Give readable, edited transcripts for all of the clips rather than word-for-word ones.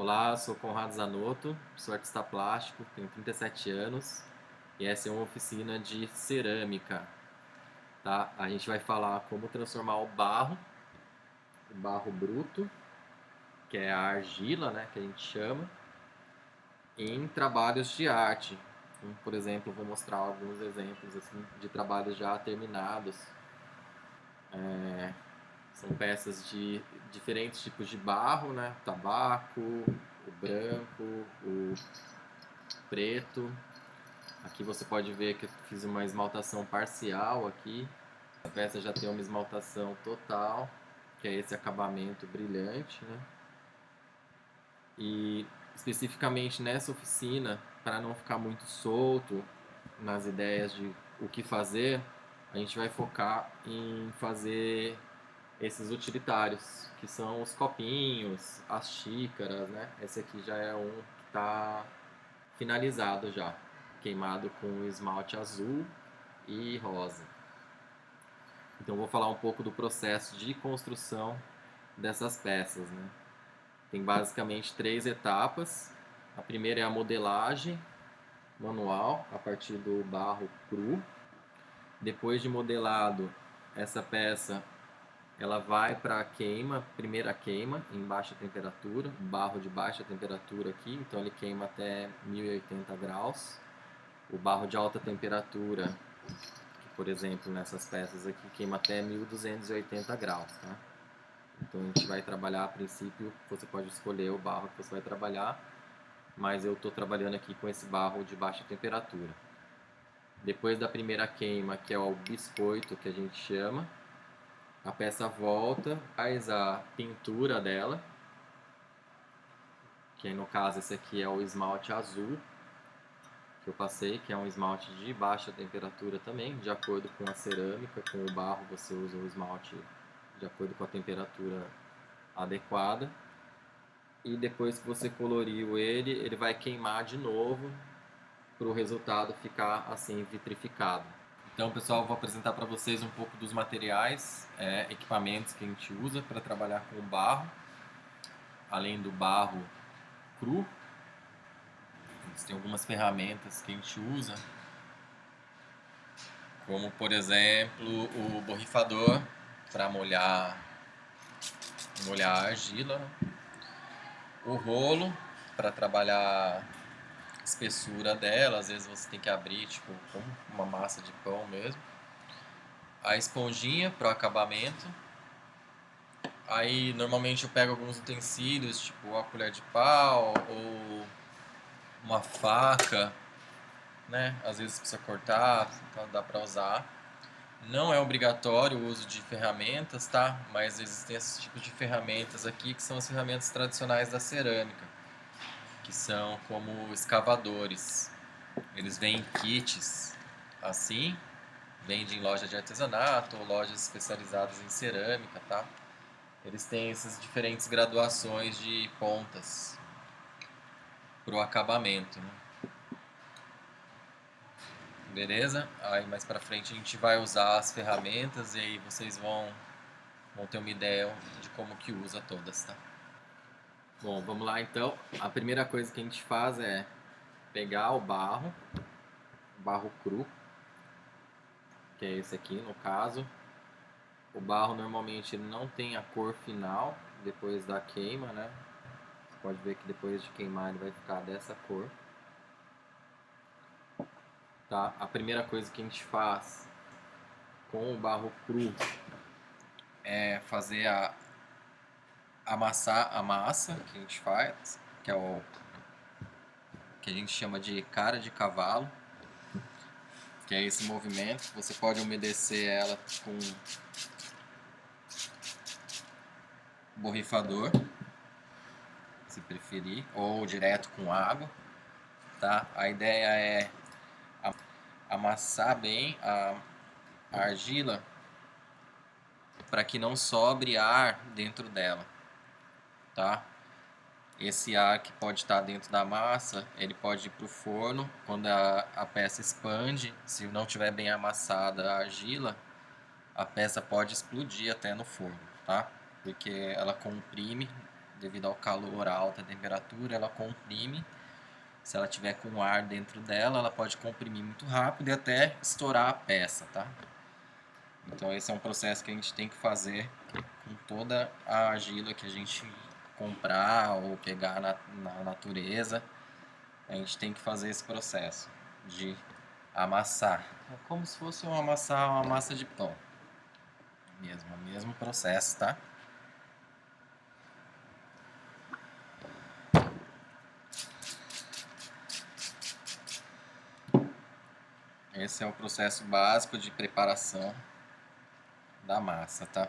Olá, eu sou Conrado Zanotto, sou artista plástico, tenho 37 anos e essa é uma oficina de cerâmica, tá? A gente vai falar como transformar o barro bruto, que é a argila, né, que a gente chama, em trabalhos de arte. Então, por exemplo, vou mostrar alguns exemplos assim, de trabalhos já terminados. São peças de diferentes tipos de barro, né? Tabaco, o branco, o preto. Aqui você pode ver que eu fiz uma esmaltação parcial aqui. A peça já tem uma esmaltação total, que é esse acabamento brilhante, né? E especificamente nessa oficina, para não ficar muito solto nas ideias de o que fazer, a gente vai focar em fazer esses utilitários, que são os copinhos, as xícaras, né? Esse aqui já é um que está finalizado já, queimado com esmalte azul e rosa. Então vou falar um pouco do processo de construção dessas peças, né? Tem basicamente 3 etapas. A primeira é a modelagem manual a partir do barro cru. Depois de modelado, essa peça ela vai para a queima, primeira queima em baixa temperatura, barro de baixa temperatura aqui, então ele queima até 1080 graus. O barro de alta temperatura, que, por exemplo, nessas peças aqui, queima até 1280 graus, tá? Então a gente vai trabalhar, a princípio, você pode escolher o barro que você vai trabalhar, mas eu estou trabalhando aqui com esse barro de baixa temperatura. Depois da primeira queima, que é o biscoito que a gente chama, a peça volta, faz a pintura dela, que no caso esse aqui é o esmalte azul que eu passei, que é um esmalte de baixa temperatura também, de acordo com a cerâmica, com o barro você usa o esmalte de acordo com a temperatura adequada. E depois que você coloriu ele, ele vai queimar de novo para o resultado ficar assim vitrificado. Então, pessoal, eu vou apresentar para vocês um pouco dos materiais, equipamentos que a gente usa para trabalhar com o barro, além do barro cru. Tem algumas ferramentas que a gente usa, como por exemplo o borrifador para molhar a argila, o rolo para trabalhar a espessura dela, às vezes você tem que abrir tipo com uma massa de pão mesmo, a esponjinha para o acabamento. Aí normalmente eu pego alguns utensílios, tipo a colher de pau ou uma faca, né? Às vezes precisa cortar, então dá para usar. Não é obrigatório o uso de ferramentas, tá? Mas existem esses tipos de ferramentas aqui que são as ferramentas tradicionais da cerâmica, que são como escavadores. Eles vêm em kits assim, vendem em loja de artesanato ou lojas especializadas em cerâmica, tá? Eles têm essas diferentes graduações de pontas para o acabamento, né? Beleza? Aí mais pra frente a gente vai usar as ferramentas e aí vocês vão ter uma ideia de como que usa todas, tá? Bom, vamos lá então. A primeira coisa que a gente faz é pegar o barro cru, que é esse aqui no caso. O barro normalmente ele não tem a cor final depois da queima, né? Você pode ver que depois de queimar ele vai ficar dessa cor. Tá? A primeira coisa que a gente faz com o barro cru é fazer amassar a massa que a gente faz, que é o que a gente chama de cara de cavalo, que é esse movimento. Você pode umedecer ela com borrifador, se preferir, ou direto com água, tá? A ideia é amassar bem a argila para que não sobre ar dentro dela, tá? Esse ar que pode estar dentro da massa, ele pode ir para o forno. Quando a peça expande, se não tiver bem amassada a argila, a peça pode explodir até no forno, tá? Porque ela comprime devido ao calor, a alta temperatura, ela comprime. Se ela tiver com ar dentro dela, ela pode comprimir muito rápido e até estourar a peça, tá? Então esse é um processo que a gente tem que fazer com toda a argila que a gente comprar ou pegar na natureza. A gente tem que fazer esse processo de amassar. É como se fosse amassar uma massa de pão. Mesmo processo, tá? Esse é o processo básico de preparação da massa, tá?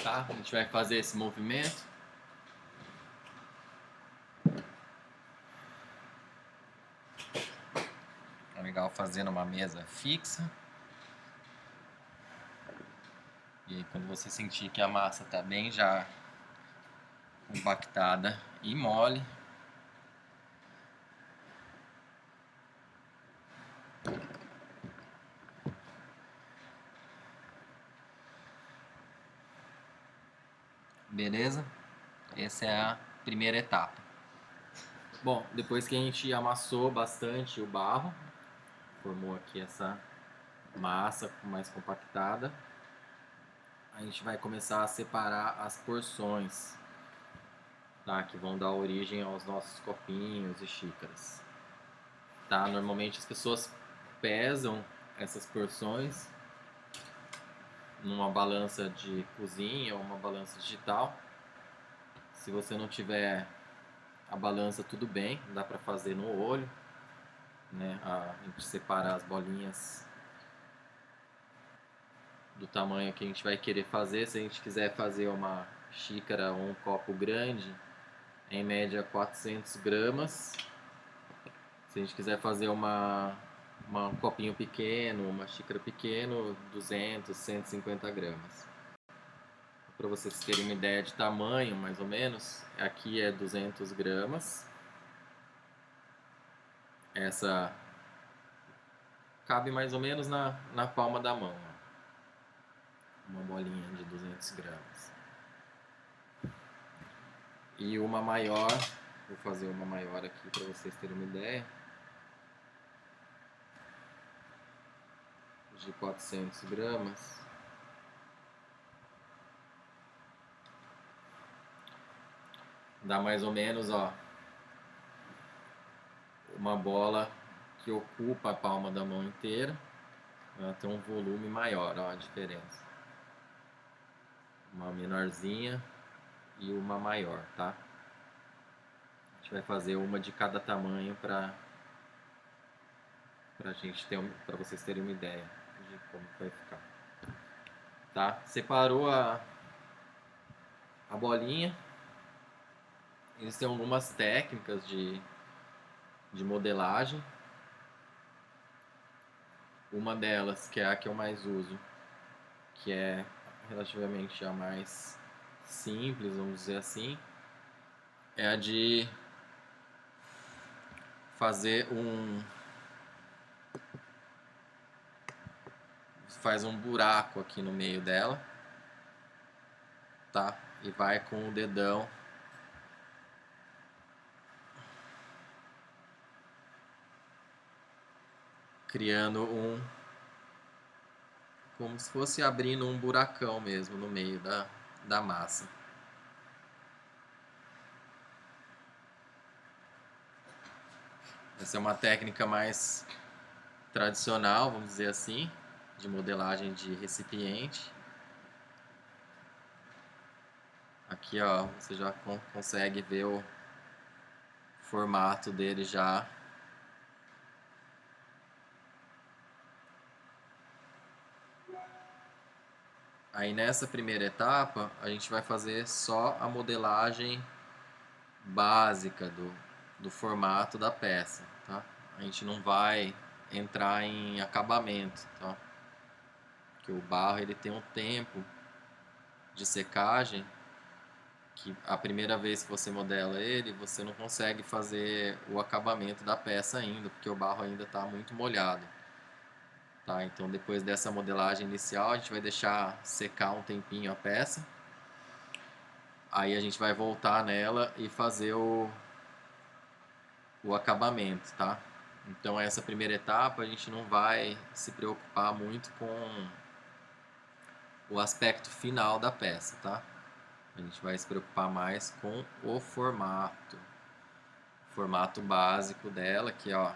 Tá? A gente vai fazer esse movimento. É legal fazer numa mesa fixa. E aí, quando você sentir que a massa tá bem já compactada e mole, beleza? Essa é a primeira etapa. Bom, depois que a gente amassou bastante o barro, formou aqui essa massa mais compactada, a gente vai começar a separar as porções, tá? Que vão dar origem aos nossos copinhos e xícaras. Tá? Normalmente as pessoas pesam essas porções numa balança de cozinha ou uma balança digital. Se você não tiver a balança, tudo bem, dá para fazer no olho, né? A gente separa as bolinhas do tamanho que a gente vai querer fazer. Se a gente quiser fazer uma xícara ou um copo grande, em média 400 gramas. Se a gente quiser fazer um copinho pequeno, uma xícara pequeno, 200, 150 gramas. Para vocês terem uma ideia de tamanho, mais ou menos, aqui é 200 gramas. Essa cabe mais ou menos na palma da mão. Uma bolinha de 200 gramas. E uma maior, vou fazer uma maior aqui para vocês terem uma ideia. De 400 gramas. Dá mais ou menos, ó, uma bola que ocupa a palma da mão inteira. Ela tem um volume maior, ó, a diferença. Uma menorzinha e uma maior, tá? A gente vai fazer uma de cada tamanho para vocês terem uma ideia de como vai ficar. Tá? Separou a bolinha. Existem algumas técnicas de modelagem. Uma delas, que é a que eu mais uso, que é relativamente a mais simples, vamos dizer assim, é a de fazer faz um buraco aqui no meio dela, tá? E vai com o dedão criando como se fosse abrindo um buracão mesmo no meio da massa. Essa é uma técnica mais tradicional, vamos dizer assim, de modelagem de recipiente. Aqui, ó, você já consegue ver o formato dele já. Aí nessa primeira etapa a gente vai fazer só a modelagem básica do formato da peça, tá? A gente não vai entrar em acabamento, tá? Porque o barro ele tem um tempo de secagem que a primeira vez que você modela ele, você não consegue fazer o acabamento da peça ainda, porque o barro ainda está muito molhado. Tá? Então depois dessa modelagem inicial, a gente vai deixar secar um tempinho a peça. Aí a gente vai voltar nela e fazer o acabamento, tá? Então essa primeira etapa a gente não vai se preocupar muito com o aspecto final da peça, tá? A gente vai se preocupar mais com o formato básico dela, que ó,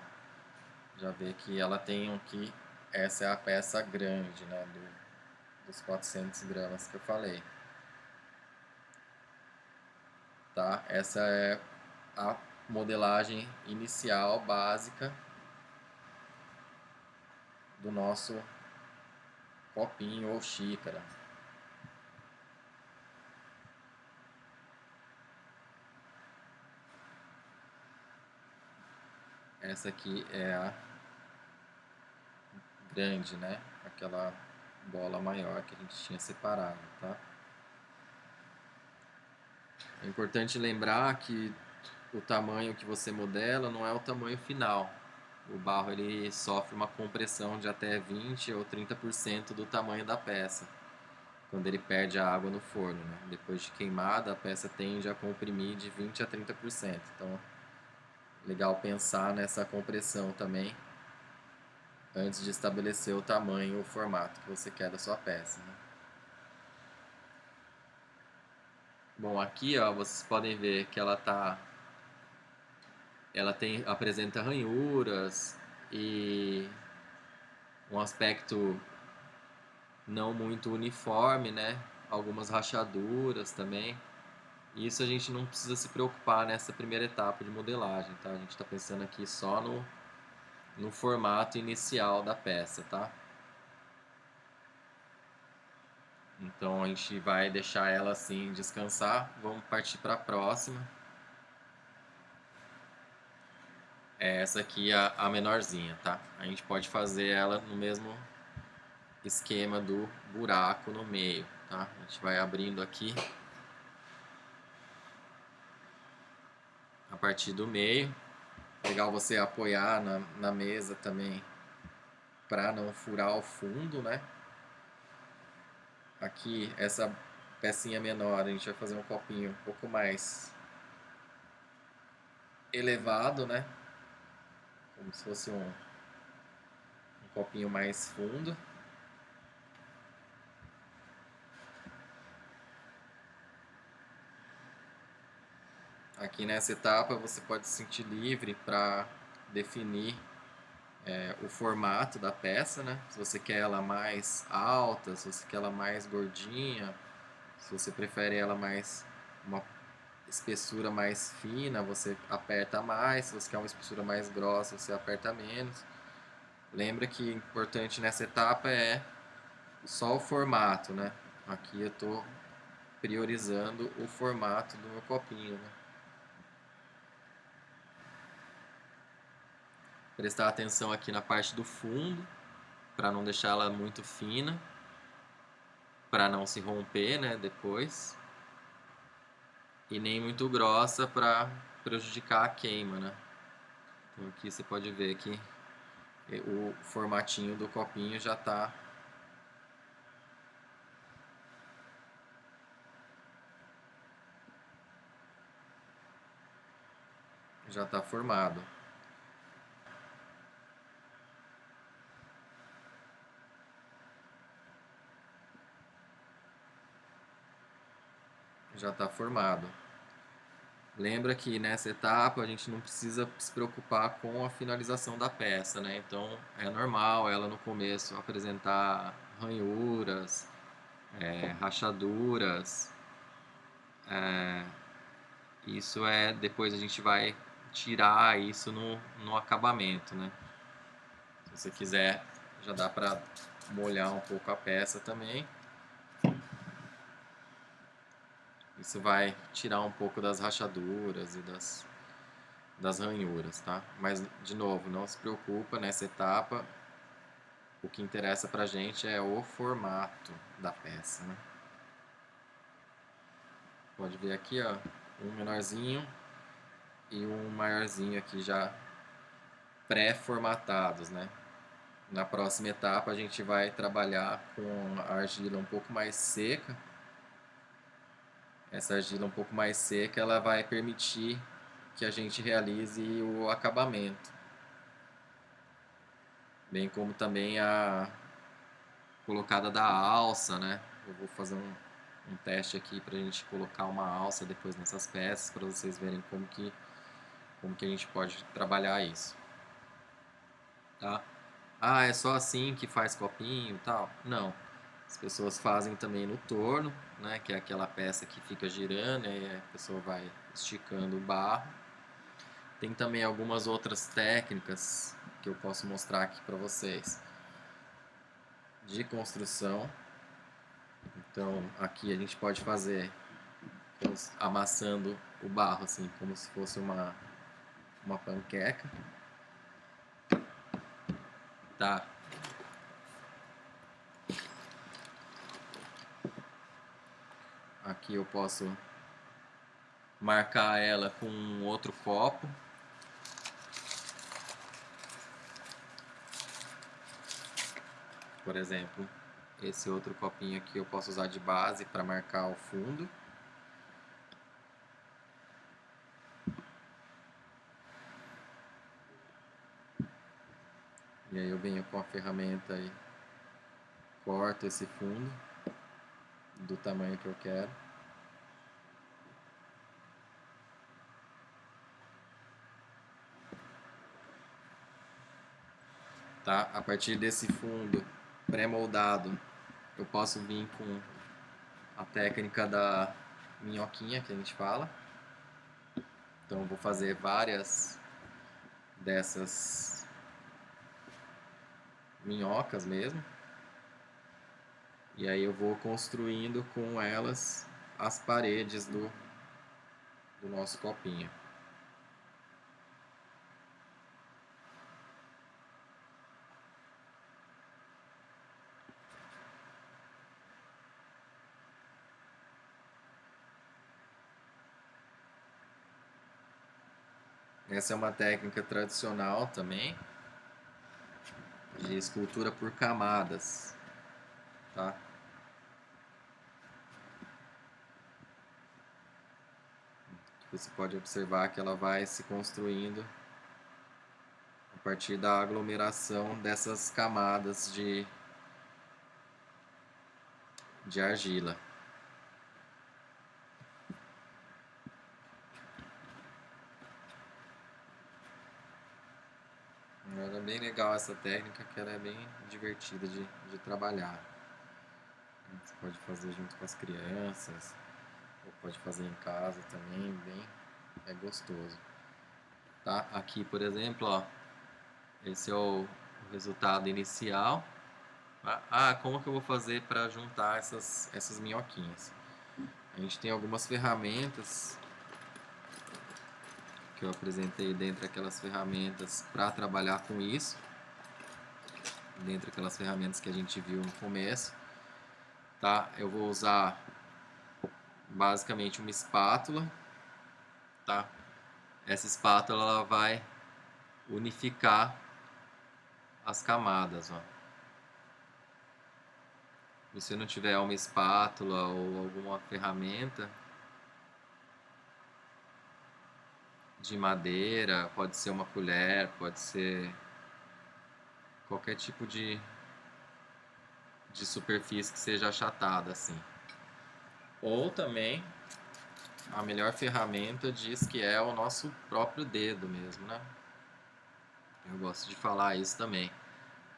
já vê que ela tem aqui, essa é a peça grande, né, dos 400 gramas que eu falei. Tá? Essa é a modelagem inicial básica do nosso copinho ou xícara. Essa aqui é a grande, né? Aquela bola maior que a gente tinha separado, tá? É importante lembrar que o tamanho que você modela não é o tamanho final. O barro ele sofre uma compressão de até 20 ou 30% do tamanho da peça quando ele perde a água no forno, né? Depois de queimada, a peça tende a comprimir de 20 a 30%. Então, legal pensar nessa compressão também antes de estabelecer o tamanho ou o formato que você quer da sua peça, né? Bom, aqui ó, vocês podem ver que apresenta ranhuras e um aspecto não muito uniforme, né? Algumas rachaduras também. E isso a gente não precisa se preocupar nessa primeira etapa de modelagem, tá? A gente está pensando aqui só no formato inicial da peça, tá? Então a gente vai deixar ela assim descansar. Vamos partir para a próxima. É essa aqui a menorzinha, tá? A gente pode fazer ela no mesmo esquema do buraco no meio, tá? A gente vai abrindo aqui a partir do meio. Legal você apoiar na mesa também para não furar o fundo, né? Aqui, essa pecinha menor, a gente vai fazer um copinho um pouco mais elevado, né? Como se fosse um copinho mais fundo. Aqui nessa etapa você pode se sentir livre para definir o formato da peça, né? Se você quer ela mais alta, se você quer ela mais gordinha, se você prefere ela mais uma espessura mais fina, você aperta mais. Se você quer uma espessura mais grossa, você aperta menos. Lembra que importante nessa etapa é só o formato, né? Aqui eu estou priorizando o formato do meu copinho, né? Prestar atenção aqui na parte do fundo, para não deixar ela muito fina, para não se romper, né, depois. E nem muito grossa para prejudicar a queima, né? Então aqui você pode ver que o formatinho do copinho já tá formado. Já está formado. Lembra que nessa etapa a gente não precisa se preocupar com a finalização da peça, né? Então é normal ela no começo apresentar ranhuras, rachaduras. Isso depois a gente vai tirar isso no acabamento, né? Se você quiser, já dá para molhar um pouco a peça também. Isso vai tirar um pouco das rachaduras e das ranhuras, tá? Mas, de novo, não se preocupa nessa etapa. O que interessa pra gente é o formato da peça, né? Pode ver aqui, ó, um menorzinho e um maiorzinho aqui já pré-formatados, né? Na próxima etapa a gente vai trabalhar com a argila um pouco mais seca. Essa argila um pouco mais seca, ela vai permitir que a gente realize o acabamento, bem como também a colocada da alça, né? Eu vou fazer um teste aqui para a gente colocar uma alça depois nessas peças, para vocês verem como que a gente pode trabalhar isso, tá? Ah, é só assim que faz copinho e tal? Não. As pessoas fazem também no torno, né? Que é aquela peça que fica girando e a pessoa vai esticando o barro. Tem também algumas outras técnicas que eu posso mostrar aqui para vocês de construção. Então aqui a gente pode fazer amassando o barro assim, como se fosse uma panqueca, tá? Aqui eu posso marcar ela com um outro copo. Por exemplo, esse outro copinho aqui eu posso usar de base para marcar o fundo. E aí eu venho com a ferramenta e corto esse fundo do tamanho que eu quero. Tá? A partir desse fundo pré-moldado, eu posso vir com a técnica da minhoquinha que a gente fala. Então eu vou fazer várias dessas minhocas mesmo. E aí eu vou construindo com elas as paredes do nosso copinho. Essa é uma técnica tradicional também, de escultura por camadas, tá? Você pode observar que ela vai se construindo a partir da aglomeração dessas camadas de argila. Era bem legal essa técnica, que ela é bem divertida de trabalhar. Você pode fazer junto com as crianças, ou pode fazer em casa também, bem é gostoso. Tá? Aqui, por exemplo, ó, esse é o resultado inicial. Ah, como que eu vou fazer para juntar essas minhoquinhas? A gente tem algumas ferramentas que eu apresentei dentro daquelas ferramentas para trabalhar com isso, dentro daquelas ferramentas que a gente viu no começo, tá? Eu vou usar basicamente uma espátula, tá? Essa espátula ela vai unificar as camadas, ó. Se você não tiver uma espátula ou alguma ferramenta de madeira, pode ser uma colher, pode ser qualquer tipo de superfície que seja achatada assim. Ou também a melhor ferramenta diz que é o nosso próprio dedo mesmo, né? Eu gosto de falar isso também.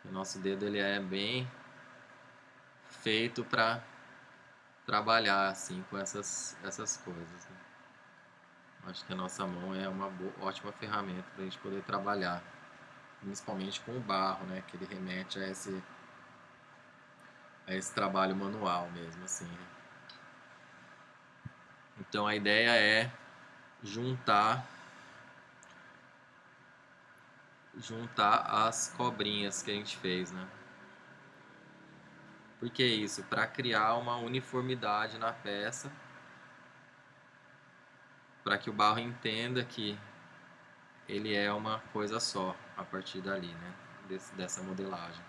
O nosso dedo ele é bem feito para trabalhar assim com essas coisas, né? Acho que a nossa mão é uma ótima ferramenta para a gente poder trabalhar, principalmente com o barro, né? Que ele remete a esse trabalho manual mesmo, assim, né? Então a ideia é juntar as cobrinhas que a gente fez, né? Por que isso? Para criar uma uniformidade na peça, para que o barro entenda que ele é uma coisa só a partir dali, né? Dessa modelagem.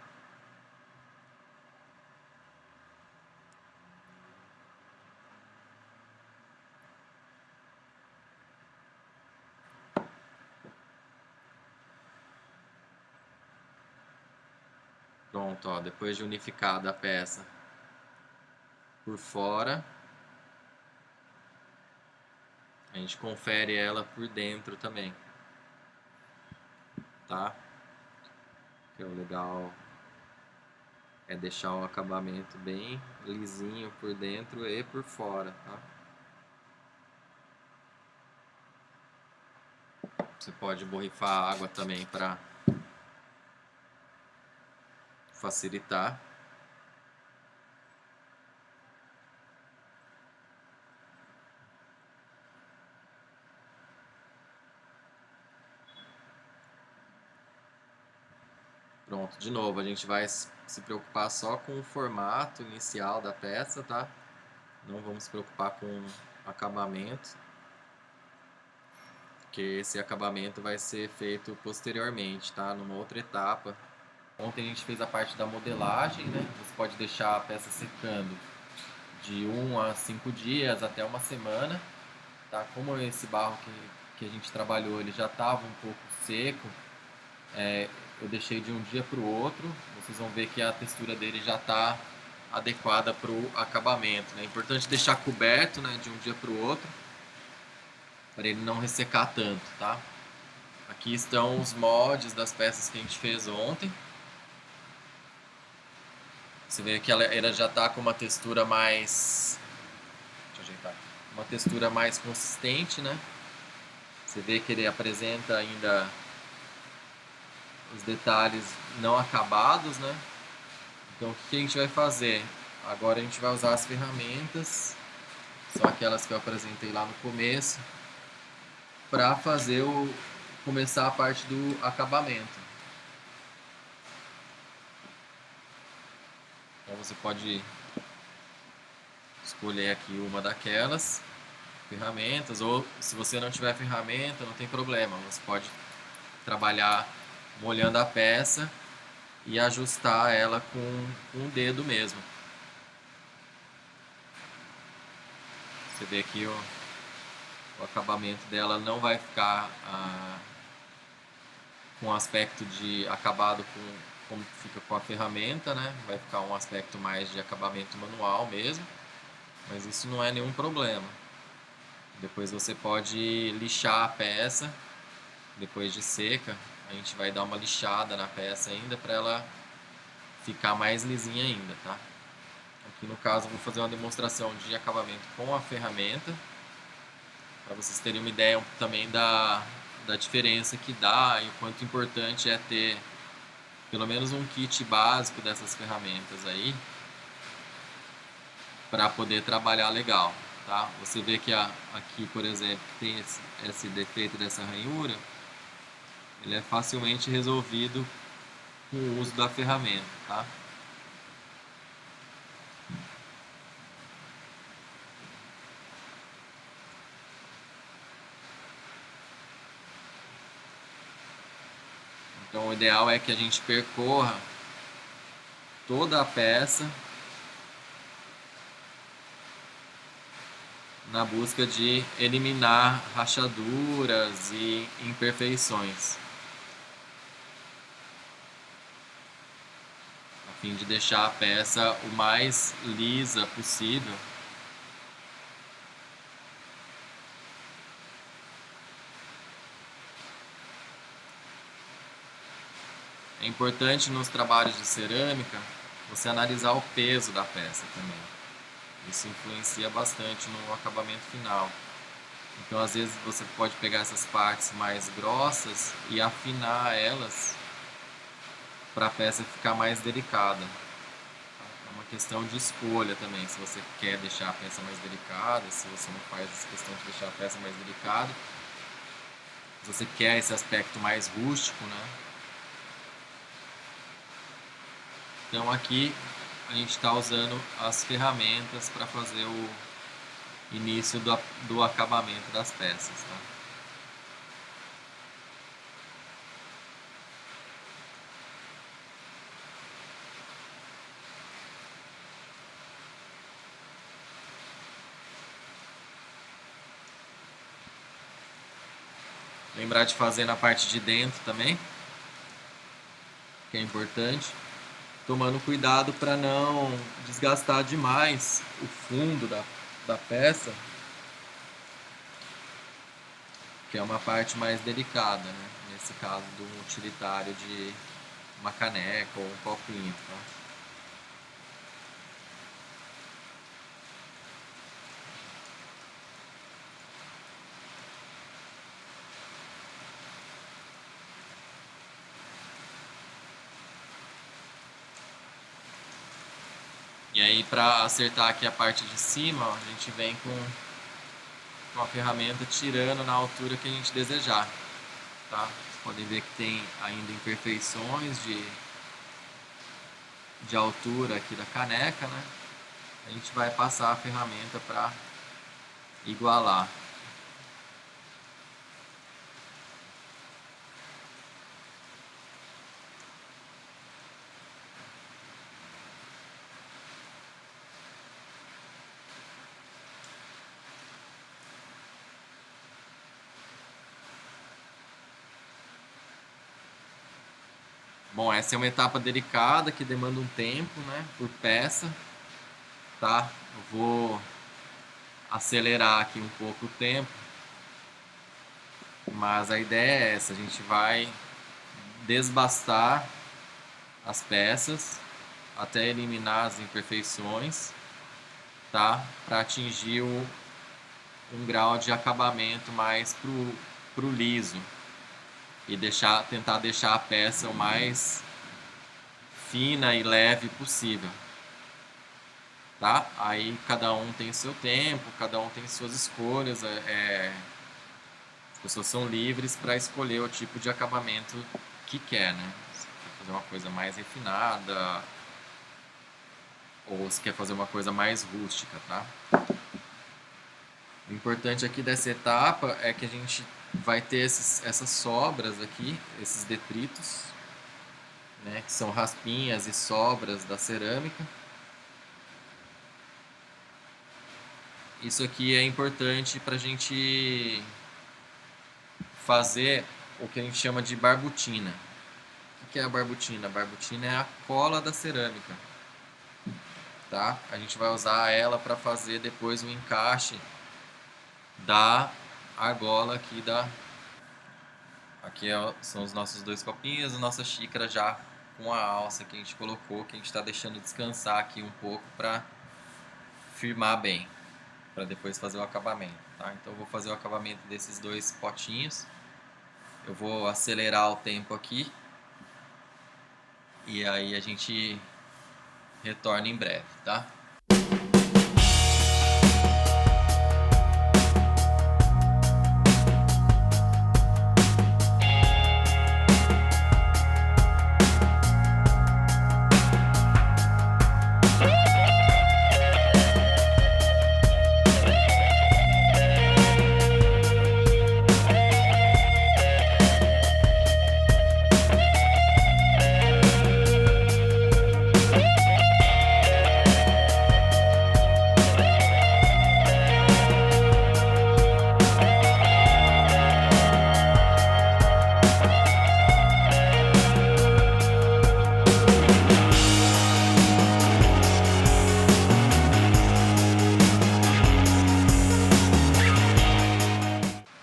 Pronto, ó, depois de unificada a peça por fora, a gente confere ela por dentro também, tá? Que é o legal é deixar o acabamento bem lisinho por dentro e por fora, tá? Você pode borrifar água também para facilitar. Pronto, de novo, a gente vai se preocupar só com o formato inicial da peça, tá? Não vamos se preocupar com o acabamento, porque esse acabamento vai ser feito posteriormente, tá? Numa outra etapa. Ontem a gente fez a parte da modelagem, né? Você pode deixar a peça secando de 1 a 5 dias até uma semana, tá? Como esse barro que a gente trabalhou, ele já estava um pouco seco, eu deixei de um dia para o outro. Vocês vão ver que a textura dele já está adequada para o acabamento, né? É importante deixar coberto, né, de um dia para o outro, para ele não ressecar tanto, tá? Aqui estão os moldes das peças que a gente fez ontem. Você vê que ela já está com uma textura mais... Deixa eu ajeitar. Uma textura mais consistente, né? Você vê que ele apresenta ainda os detalhes não acabados, né? Então o que a gente vai fazer? Agora a gente vai usar as ferramentas, são aquelas que eu apresentei lá no começo, para fazer começar a parte do acabamento. Então você pode escolher aqui uma daquelas ferramentas, ou se você não tiver ferramenta, não tem problema, você pode trabalhar molhando a peça e ajustar ela com o dedo mesmo. Você vê que o acabamento dela não vai ficar com aspecto de acabado como fica com a ferramenta, né? Vai ficar um aspecto mais de acabamento manual mesmo, mas isso não é nenhum problema. Depois você pode lixar a peça, depois de seca, a gente vai dar uma lixada na peça ainda para ela ficar mais lisinha ainda, tá? Aqui no caso eu vou fazer uma demonstração de acabamento com a ferramenta, para vocês terem uma ideia também da diferença que dá e o quanto importante é ter pelo menos um kit básico dessas ferramentas aí para poder trabalhar legal, tá? Você vê que aqui, por exemplo, tem esse defeito dessa ranhura, ele é facilmente resolvido com o uso da ferramenta, tá? Então o ideal é que a gente percorra toda a peça na busca de eliminar rachaduras e imperfeições, a fim de deixar a peça o mais lisa possível. É importante nos trabalhos de cerâmica você analisar o peso da peça também. Isso influencia bastante no acabamento final. Então, às vezes, você pode pegar essas partes mais grossas e afinar elas para a peça ficar mais delicada. É uma questão de escolha também, se você quer deixar a peça mais delicada, se você não faz essa questão de deixar a peça mais delicada, se você quer esse aspecto mais rústico, né? Então aqui a gente está usando as ferramentas para fazer o início do acabamento das peças, tá? Lembrar de fazer na parte de dentro também, que é importante, tomando cuidado para não desgastar demais o fundo da peça, que é uma parte mais delicada, né? Nesse caso do utilitário de uma caneca ou um copinho, tá? E aí, para acertar aqui a parte de cima, ó, a gente vem com a ferramenta tirando na altura que a gente desejar, tá? Vocês podem ver que tem ainda imperfeições de altura aqui da caneca, né? A gente vai passar a ferramenta para igualar. Bom, essa é uma etapa delicada que demanda um tempo, né, por peça, tá? Eu vou acelerar aqui um pouco o tempo, mas a ideia é essa, a gente vai desbastar as peças até eliminar as imperfeições, tá? Para atingir um grau de acabamento mais pro liso e tentar deixar a peça o mais fina e leve possível, tá? Aí cada um tem seu tempo, cada um tem suas escolhas, as pessoas são livres para escolher o tipo de acabamento que quer, né? Se quer fazer uma coisa mais refinada ou se quer fazer uma coisa mais rústica, tá? O importante aqui dessa etapa é que a gente vai ter essas sobras aqui, esses detritos, né, que são raspinhas e sobras da cerâmica. Isso aqui é importante para a gente fazer o que a gente chama de barbutina. O que é a barbutina? A barbutina é a cola da cerâmica, tá? A gente vai usar ela para fazer depois o encaixe da argola aqui da. Aqui são os nossos dois copinhos, a nossa xícara já com a alça que a gente colocou, que a gente está deixando descansar aqui um pouco para firmar bem, para depois fazer o acabamento, tá? Então eu vou fazer o acabamento desses dois potinhos. Eu vou acelerar o tempo aqui e aí a gente retorna em breve, tá?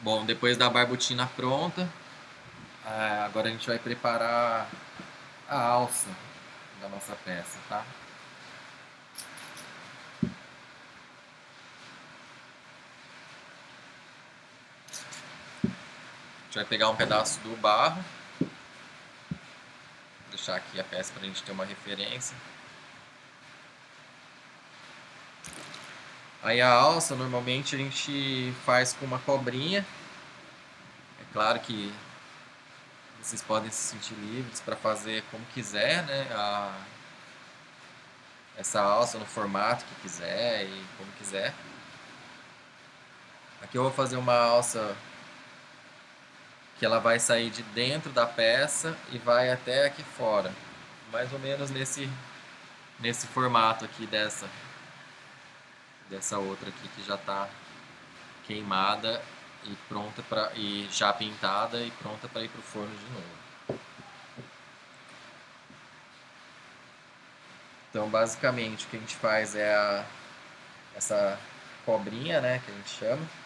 Bom, depois da barbutina pronta, agora a gente vai preparar a alça da nossa peça, tá? gente vai pegar um pedaço do barro, vou deixar aqui a peça para a gente ter uma referência. Aí a alça normalmente a gente faz com uma cobrinha. É claro que vocês podem se sentir livres para fazer como quiser, né? Essa alça no formato que quiser e como quiser. Aqui eu vou fazer uma alça que ela vai sair de dentro da peça e vai até aqui fora, mais ou menos nesse formato aqui dessa outra aqui que já está queimada e pronta e já pintada e pronta para ir para o forno de novo. Então basicamente o que a gente faz é essa cobrinha, né, que a gente chama.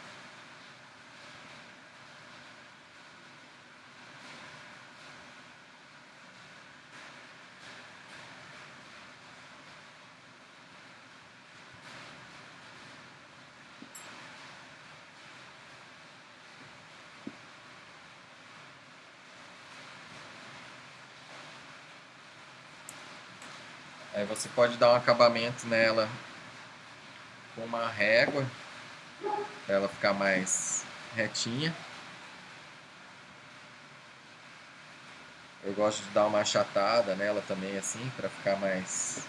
Aí você pode dar um acabamento nela com uma régua, para ela ficar mais retinha. Eu gosto de dar uma achatada nela também, assim, para ficar mais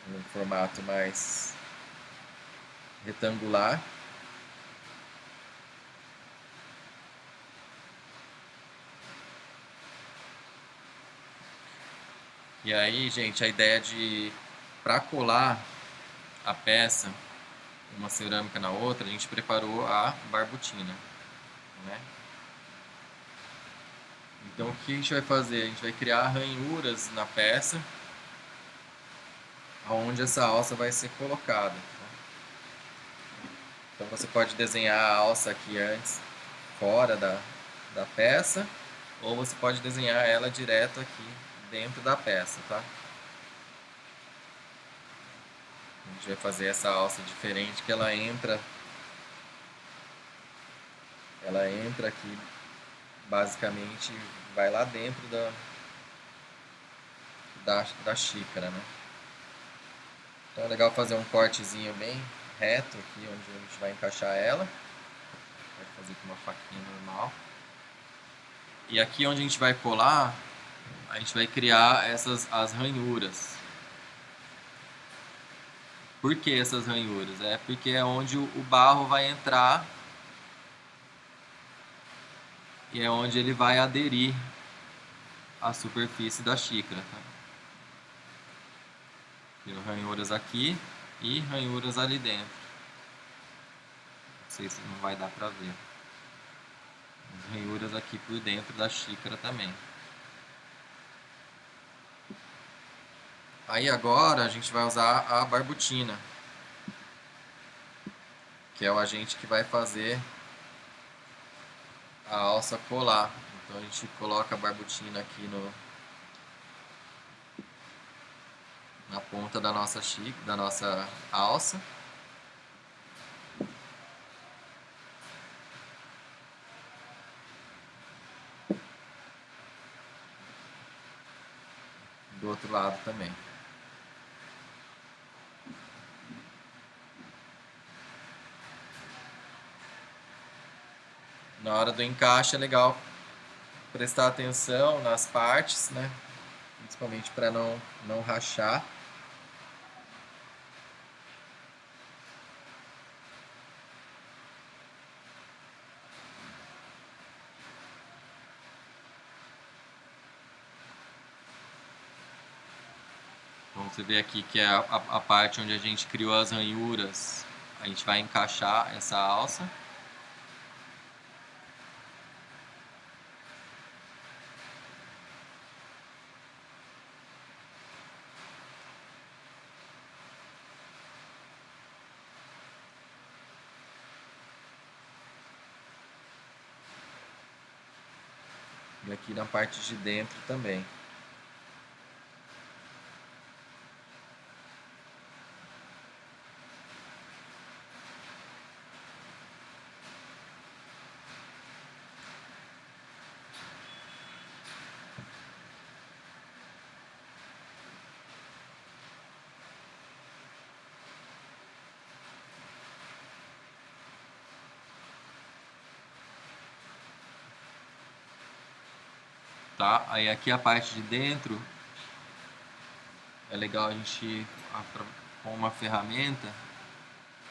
um formato mais retangular. E aí, gente, a ideia de para colar a peça uma cerâmica na outra, a gente preparou a barbotina, né? Então o que a gente vai fazer? A gente vai criar ranhuras na peça onde essa alça vai ser colocada. Então você pode desenhar a alça aqui antes, fora da peça, ou você pode desenhar ela direto aqui dentro da peça, tá? A gente vai fazer essa alça diferente que ela entra aqui, basicamente vai lá dentro da xícara, né? Então é legal fazer um cortezinho bem reto aqui onde a gente vai encaixar ela. Pode fazer com uma faquinha normal. E aqui onde a gente vai colar, a gente vai criar as ranhuras. Por que essas ranhuras? É porque é onde o barro vai entrar e é onde ele vai aderir à superfície da xícara. Tá? Tem ranhuras aqui e ranhuras ali dentro. Não sei se não vai dar pra ver. As ranhuras aqui por dentro da xícara também. Aí agora a gente vai usar a barbotina, que é o agente que vai fazer a alça colar. Então a gente coloca a barbotina aqui na ponta da nossa alça. Do outro lado também. Na hora do encaixe é legal prestar atenção nas partes, né? Principalmente para não rachar. Então você vê aqui que é a parte onde a gente criou as ranhuras. A gente vai encaixar essa alça. E aqui na parte de dentro também. tá? Aí aqui a parte de dentro é legal a gente, com uma ferramenta,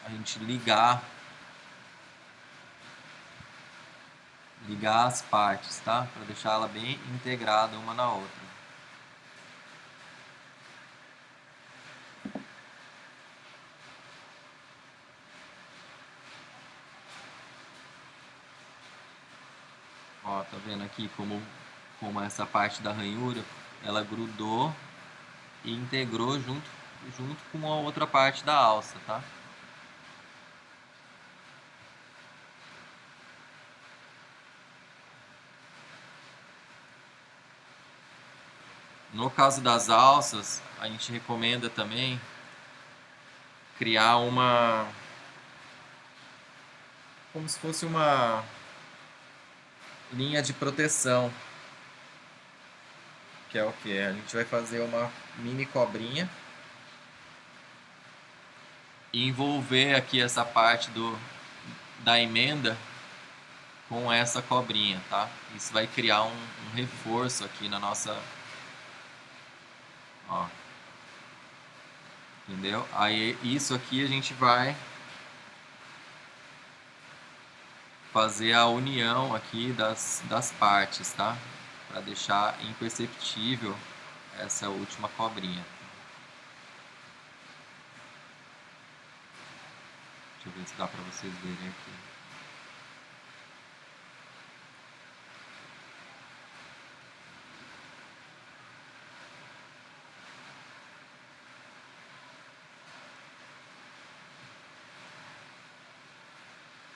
a gente ligar as partes, tá? Para deixar ela bem integrada uma na outra. Ó, tá vendo aqui como essa parte da ranhura, ela grudou e integrou junto com a outra parte da alça, tá? No caso das alças, a gente recomenda também criar como se fosse uma linha de proteção, que é o que? A gente vai fazer uma mini cobrinha e envolver aqui essa parte da emenda com essa cobrinha, tá? Isso vai criar um reforço aqui na nossa, ó, entendeu? Aí isso aqui a gente vai fazer a união aqui das partes, tá? Para deixar imperceptível essa última cobrinha. Deixa eu ver se dá para vocês verem aqui.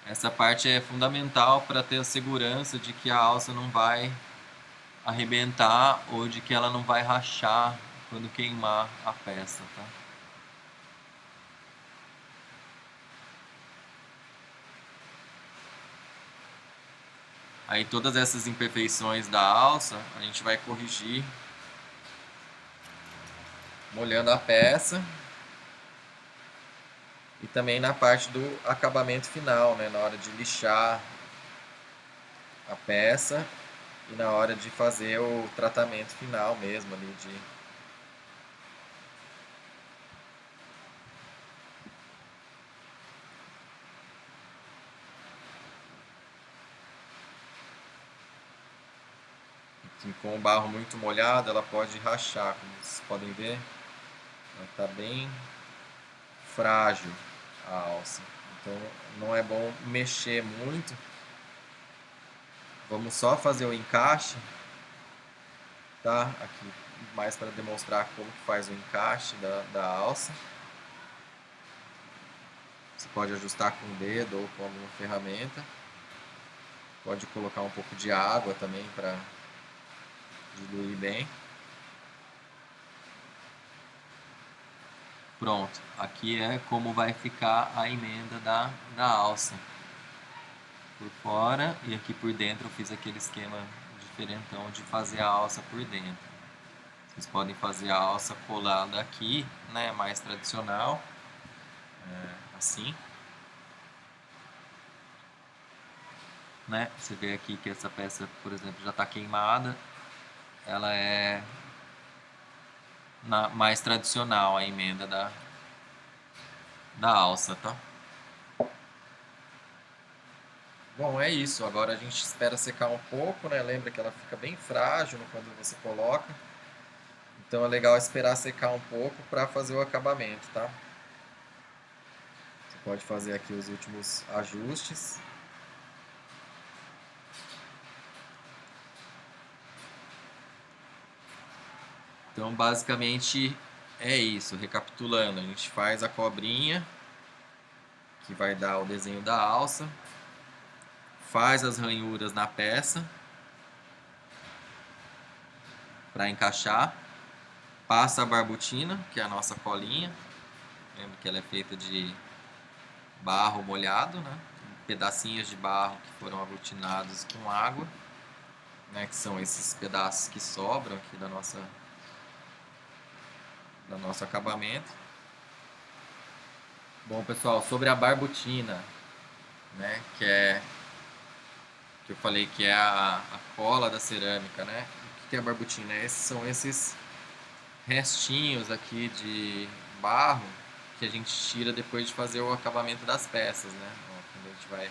Essa parte é fundamental para ter a segurança de que a alça não vai arrebentar ou de que ela não vai rachar quando queimar a peça, tá? Aí todas essas imperfeições da alça a gente vai corrigir molhando a peça e também na parte do acabamento final, né? Na hora de lixar a peça e na hora de fazer o tratamento final mesmo ali de assim, com o barro muito molhado ela pode rachar, como vocês podem ver, ela está bem frágil a alça, então não é bom mexer muito. Vamos só fazer o encaixe, tá? Aqui mais para demonstrar como que faz o encaixe da alça. Você pode ajustar com o dedo ou com alguma ferramenta. Pode colocar um pouco de água também para diluir bem. Pronto, aqui é como vai ficar a emenda da alça. Por fora e aqui por dentro eu fiz aquele esquema diferentão de fazer a alça por dentro. Vocês podem fazer a alça colada aqui, né, mais tradicional, assim. Né? Você vê aqui que essa peça, por exemplo, já está queimada. Ela é mais tradicional a emenda da alça, tá? Bom, é isso. Agora a gente espera secar um pouco, né? Lembra que ela fica bem frágil quando você coloca. Então é legal esperar secar um pouco para fazer o acabamento, tá? Você pode fazer aqui os últimos ajustes. Então basicamente é isso. Recapitulando, a gente faz a cobrinha, que vai dar o desenho da alça. Faz as ranhuras na peça para encaixar, passa a barbutina, que é a nossa colinha, lembra que ela é feita de barro molhado, né? Pedacinhos de barro que foram aglutinados com água, né? Que são esses pedaços que sobram aqui do nosso acabamento. Bom, pessoal, sobre a barbutina, né? Que eu falei que é a cola da cerâmica, né? que é a barbotina? São esses restinhos aqui de barro que a gente tira depois de fazer o acabamento das peças, né? Quando a gente vai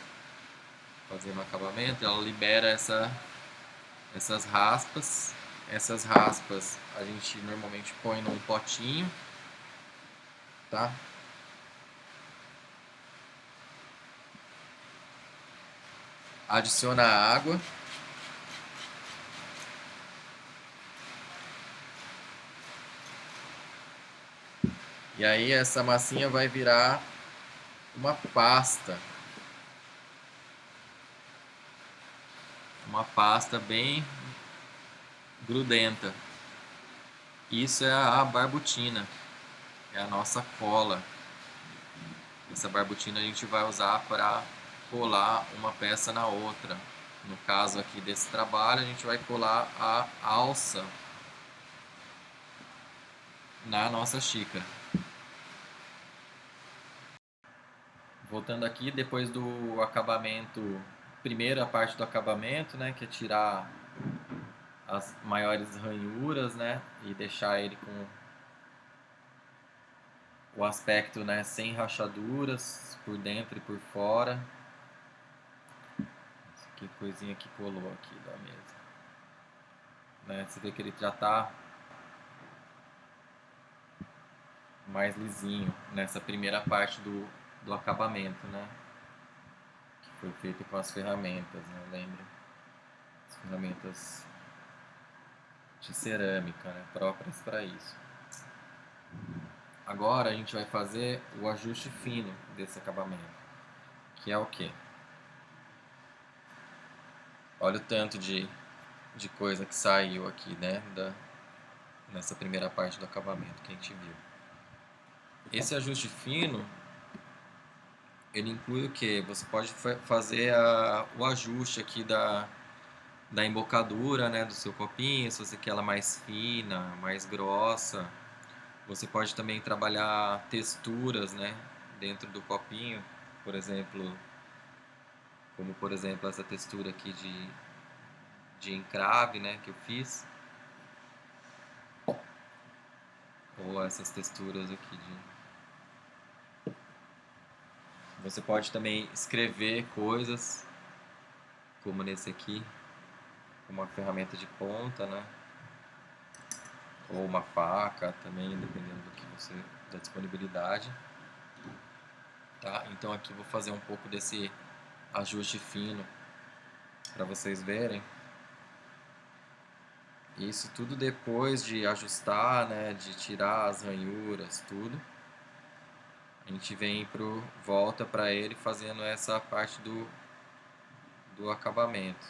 fazer no acabamento, ela libera essas raspas. Essas raspas a gente normalmente põe num potinho, tá? Adiciona água. E aí essa massinha vai virar uma pasta. Uma pasta bem grudenta. Isso é a barbotina, é a nossa cola. Essa barbotina a gente vai usar para colar uma peça na outra. No caso aqui desse trabalho, a gente vai colar a alça na nossa xícara. Voltando aqui, depois do acabamento, primeira parte do acabamento, né, que é tirar as maiores ranhuras, né, e deixar ele com o aspecto, né, sem rachaduras por dentro e por fora. Que coisinha que colou aqui da mesa, né? Você vê que ele já tá mais lisinho nessa primeira parte do acabamento, né? Que foi feito com as ferramentas, né? Lembra? As ferramentas de cerâmica, né? Próprias para isso. Agora a gente vai fazer o ajuste fino desse acabamento, que é o que? Olha o tanto de coisa que saiu aqui, né? Nessa primeira parte do acabamento que a gente viu. Esse ajuste fino, ele inclui o que? Você pode fazer o ajuste aqui da embocadura, né, do seu copinho, se você quer ela mais fina, mais grossa. Você pode também trabalhar texturas, né, dentro do copinho, por exemplo, como por exemplo essa textura aqui de encrave, né, que eu fiz, ou essas texturas aqui Você pode também escrever coisas, como nesse aqui, com uma ferramenta de ponta, né, ou uma faca também, dependendo do que você da disponibilidade. Tá? Então aqui eu vou fazer um pouco desse ajuste fino para vocês verem. Isso tudo depois de ajustar, né, de tirar as ranhuras, tudo. A gente vem volta para ele fazendo essa parte do acabamento.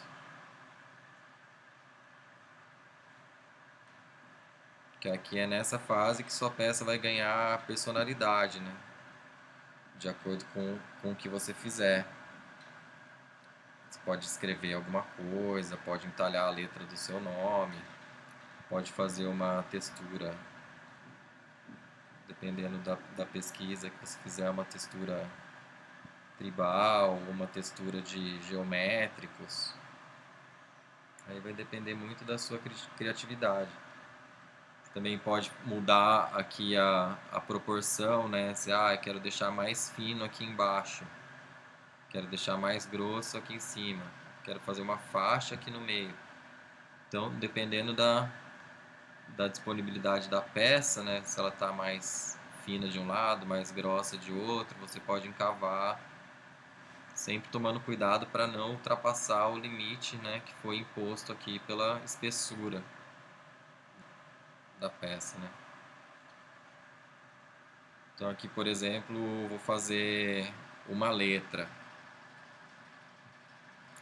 Que aqui é nessa fase que sua peça vai ganhar personalidade, né? De acordo com o que você fizer. Você pode escrever alguma coisa, pode entalhar a letra do seu nome, pode fazer uma textura, dependendo da pesquisa que você fizer, uma textura tribal, uma textura de geométricos. Aí vai depender muito da sua criatividade. Também pode mudar aqui a proporção, né? Se, eu quero deixar mais fino aqui embaixo, quero deixar mais grosso aqui em cima, quero fazer uma faixa aqui no meio. Então, dependendo da disponibilidade da peça, né? Se ela está mais fina de um lado, mais grossa de outro, você pode encavar, sempre tomando cuidado para não ultrapassar o limite, né, que foi imposto aqui pela espessura da peça, né? Então aqui, por exemplo, vou fazer uma letra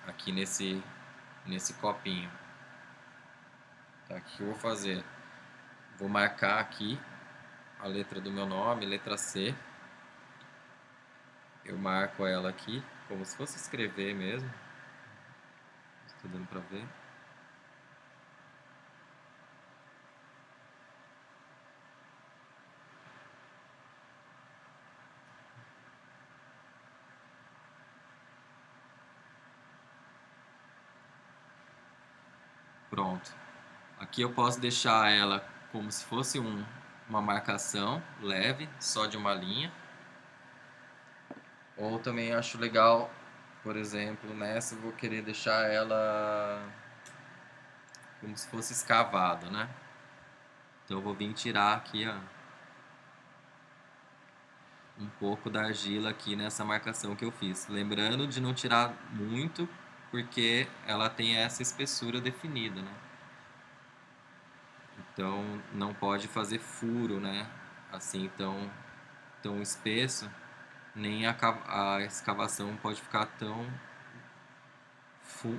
aqui nesse copinho. Tá, o que eu vou fazer? Vou marcar aqui a letra do meu nome, letra C. Eu marco ela aqui, como se fosse escrever mesmo. Está dando para ver? Pronto. Aqui eu posso deixar ela como se fosse uma marcação leve, só de uma linha. Ou também acho legal, por exemplo, nessa eu vou querer deixar ela como se fosse escavado, né? Então eu vou vir tirar aqui um pouco da argila aqui nessa marcação que eu fiz. Lembrando de não tirar muito, porque ela tem essa espessura definida, né? Então não pode fazer furo, né? Assim tão espesso, nem a escavação pode ficar tão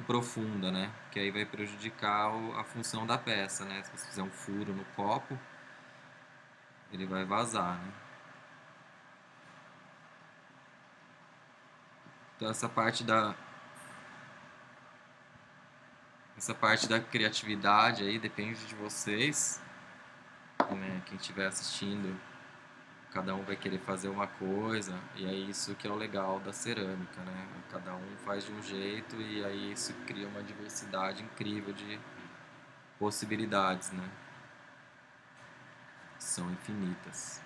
profunda, né? Que aí vai prejudicar a função da peça, né? Se você fizer um furo no copo, ele vai vazar, né? Então essa parte da criatividade aí depende de vocês, né? Quem estiver assistindo, cada um vai querer fazer uma coisa, e é isso que é o legal da cerâmica, né? Cada um faz de um jeito e aí isso cria uma diversidade incrível de possibilidades, né? São infinitas.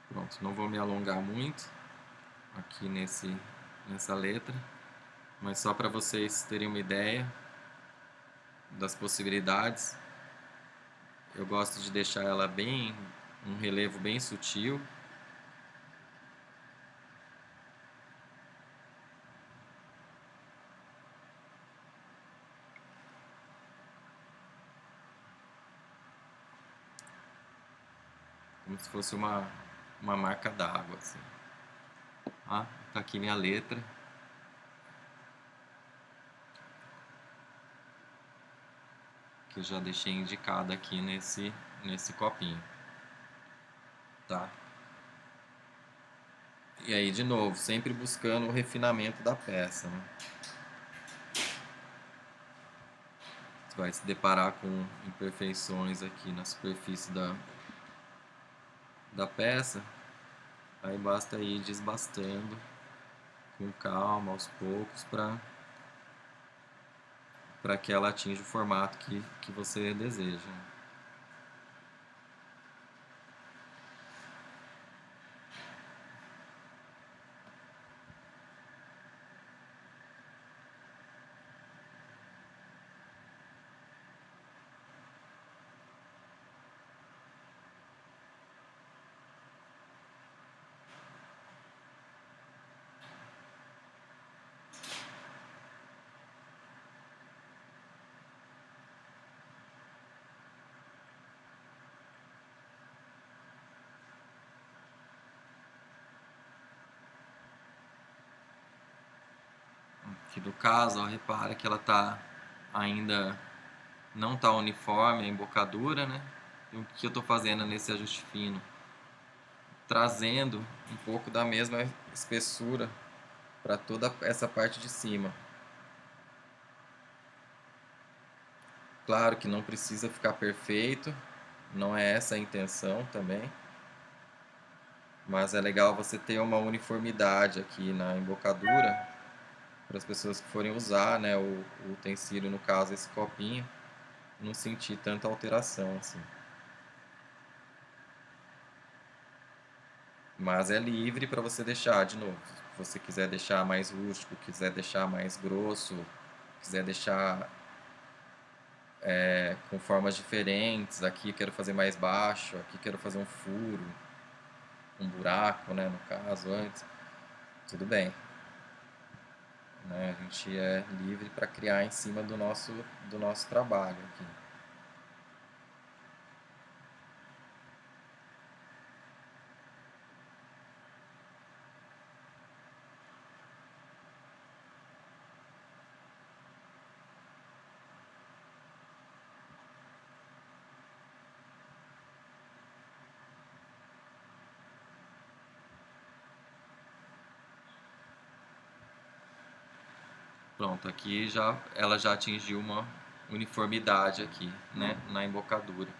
Pronto, não vou me alongar muito aqui nessa letra, mas só para vocês terem uma ideia das possibilidades. Eu gosto de deixar ela bem, um relevo bem sutil. Como se fosse uma marca d'água, assim. Ah, tá aqui minha letra. Que eu já deixei indicada aqui nesse copinho. Tá? E aí, de novo, sempre buscando o refinamento da peça, né? Você vai se deparar com imperfeições aqui na superfície da peça. Aí basta ir desbastando com calma, aos poucos, para que ela atinja o formato que você deseja. Aqui no caso, ó, repara que ela ainda não está uniforme a embocadura, né? E o que eu estou fazendo nesse ajuste fino? Trazendo um pouco da mesma espessura para toda essa parte de cima. Claro que não precisa ficar perfeito, não é essa a intenção também, mas é legal você ter uma uniformidade aqui na embocadura para as pessoas que forem usar, né, o utensílio, no caso esse copinho, não sentir tanta alteração assim. Mas é livre para você deixar, de novo, se você quiser deixar mais rústico, quiser deixar mais grosso, quiser deixar com formas diferentes, aqui quero fazer mais baixo, aqui quero fazer um furo, um buraco, né, no caso, antes, tudo bem. Né? A gente é livre para criar em cima do nosso trabalho aqui. Pronto, aqui ela já atingiu uniformidade aqui, né, na embocadura.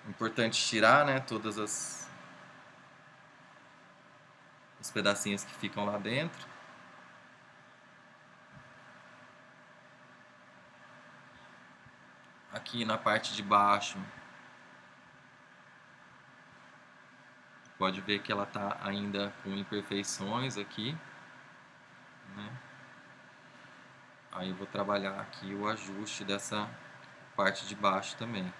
Importante tirar, né, todas os pedacinhos que ficam lá dentro. Aqui na parte de baixo, pode ver que ela está ainda com imperfeições aqui, né? Aí eu vou trabalhar aqui o ajuste dessa parte de baixo também.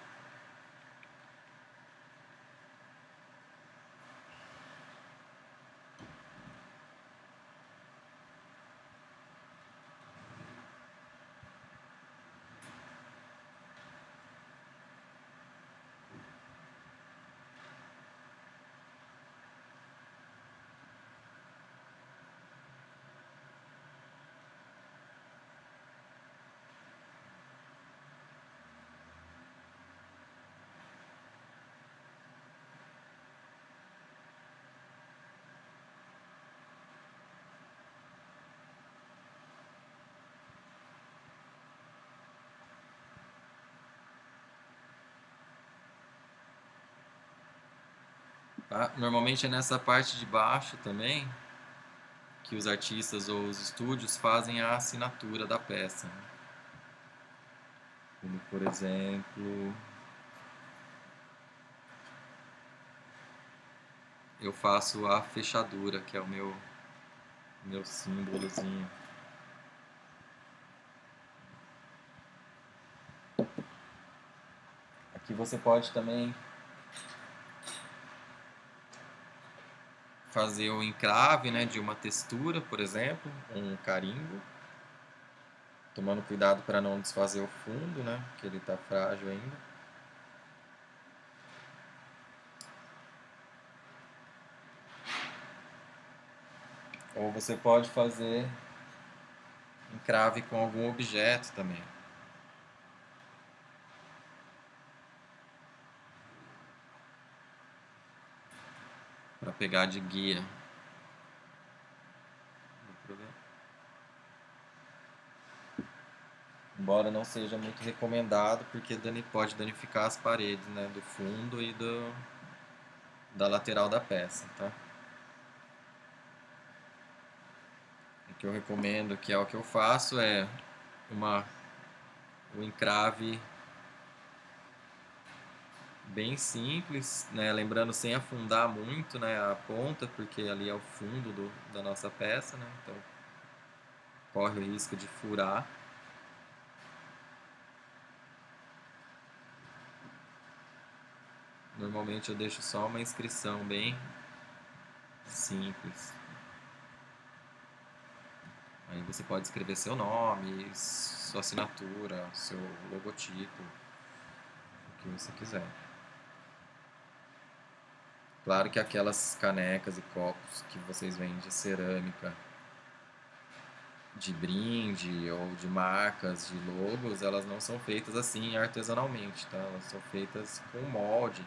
Tá? Normalmente é nessa parte de baixo também que os artistas ou os estúdios fazem a assinatura da peça, né? Como, por exemplo, eu faço a fechadura, que é o meu símbolozinho. Aqui você pode também fazer o encrave, né, de uma textura, por exemplo, um carimbo, tomando cuidado para não desfazer o fundo, né, que ele está frágil ainda. Ou você pode fazer encrave com algum objeto também, para pegar de guia. Embora não seja muito recomendado, porque pode danificar as paredes, né, do fundo e da lateral da peça, tá? O que eu recomendo, que é o que eu faço, é um encrave bem simples, né? Lembrando sem afundar muito, né, a ponta, porque ali é o fundo da nossa peça, né? Então corre o risco de furar. Normalmente eu deixo só uma inscrição bem simples. Aí você pode escrever seu nome, sua assinatura, seu logotipo, o que você quiser. Claro que aquelas canecas e copos que vocês veem de cerâmica, de brinde ou de marcas, de logos, elas não são feitas assim artesanalmente, tá? Elas são feitas com molde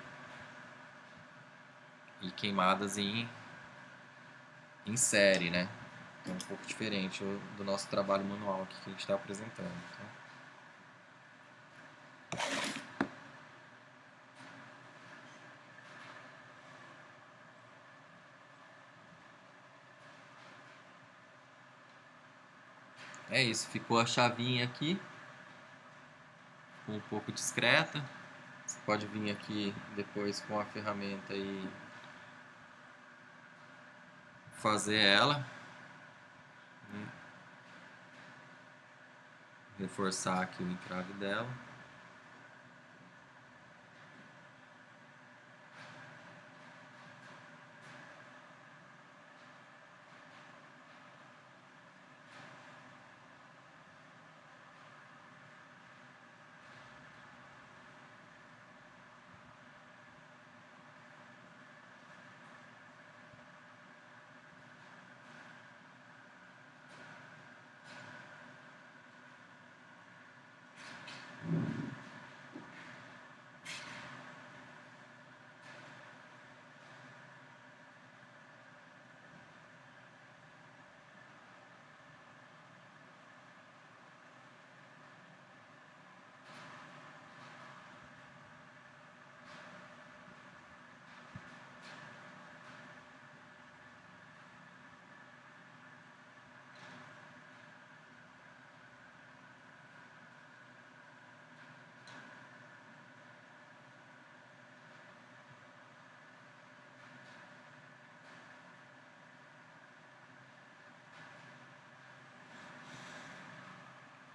e queimadas em série, né? É um pouco diferente do nosso trabalho manual aqui que a gente está apresentando. Tá? É isso, ficou a chavinha aqui, um pouco discreta. Você pode vir aqui depois com a ferramenta e fazer ela, né? Reforçar aqui o encrave dela.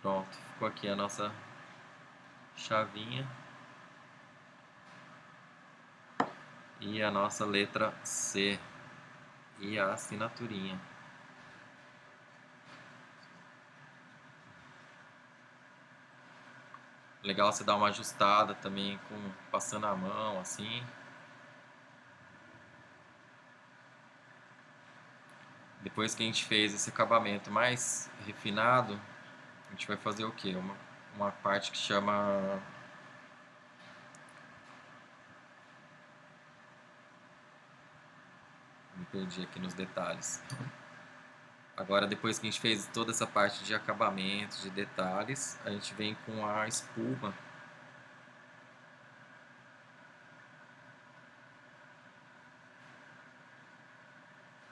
Pronto, ficou aqui a nossa chavinha e a nossa letra C e a assinaturinha. Legal você dar uma ajustada também passando a mão assim. Depois que a gente fez esse acabamento mais refinado, a gente vai fazer o que? Uma parte que chama me perdi aqui nos detalhes. Agora, depois que a gente fez toda essa parte de acabamento, de detalhes, a gente vem com a espuma,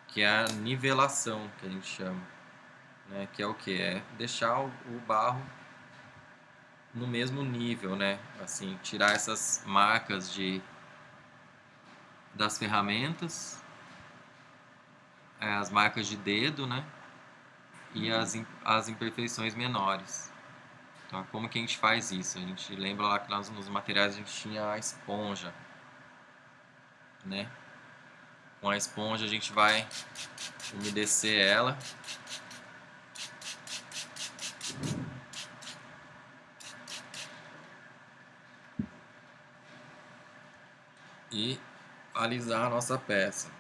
que é a nivelação, que a gente chama, né? Que é o que? É deixar o barro no mesmo nível, né? Assim, tirar essas marcas das ferramentas, as marcas de dedo, né? E as imperfeições menores. Então, como que a gente faz isso? A gente lembra lá que nos materiais a gente tinha a esponja, né? Com a esponja a gente vai umedecer ela e alisar a nossa peça.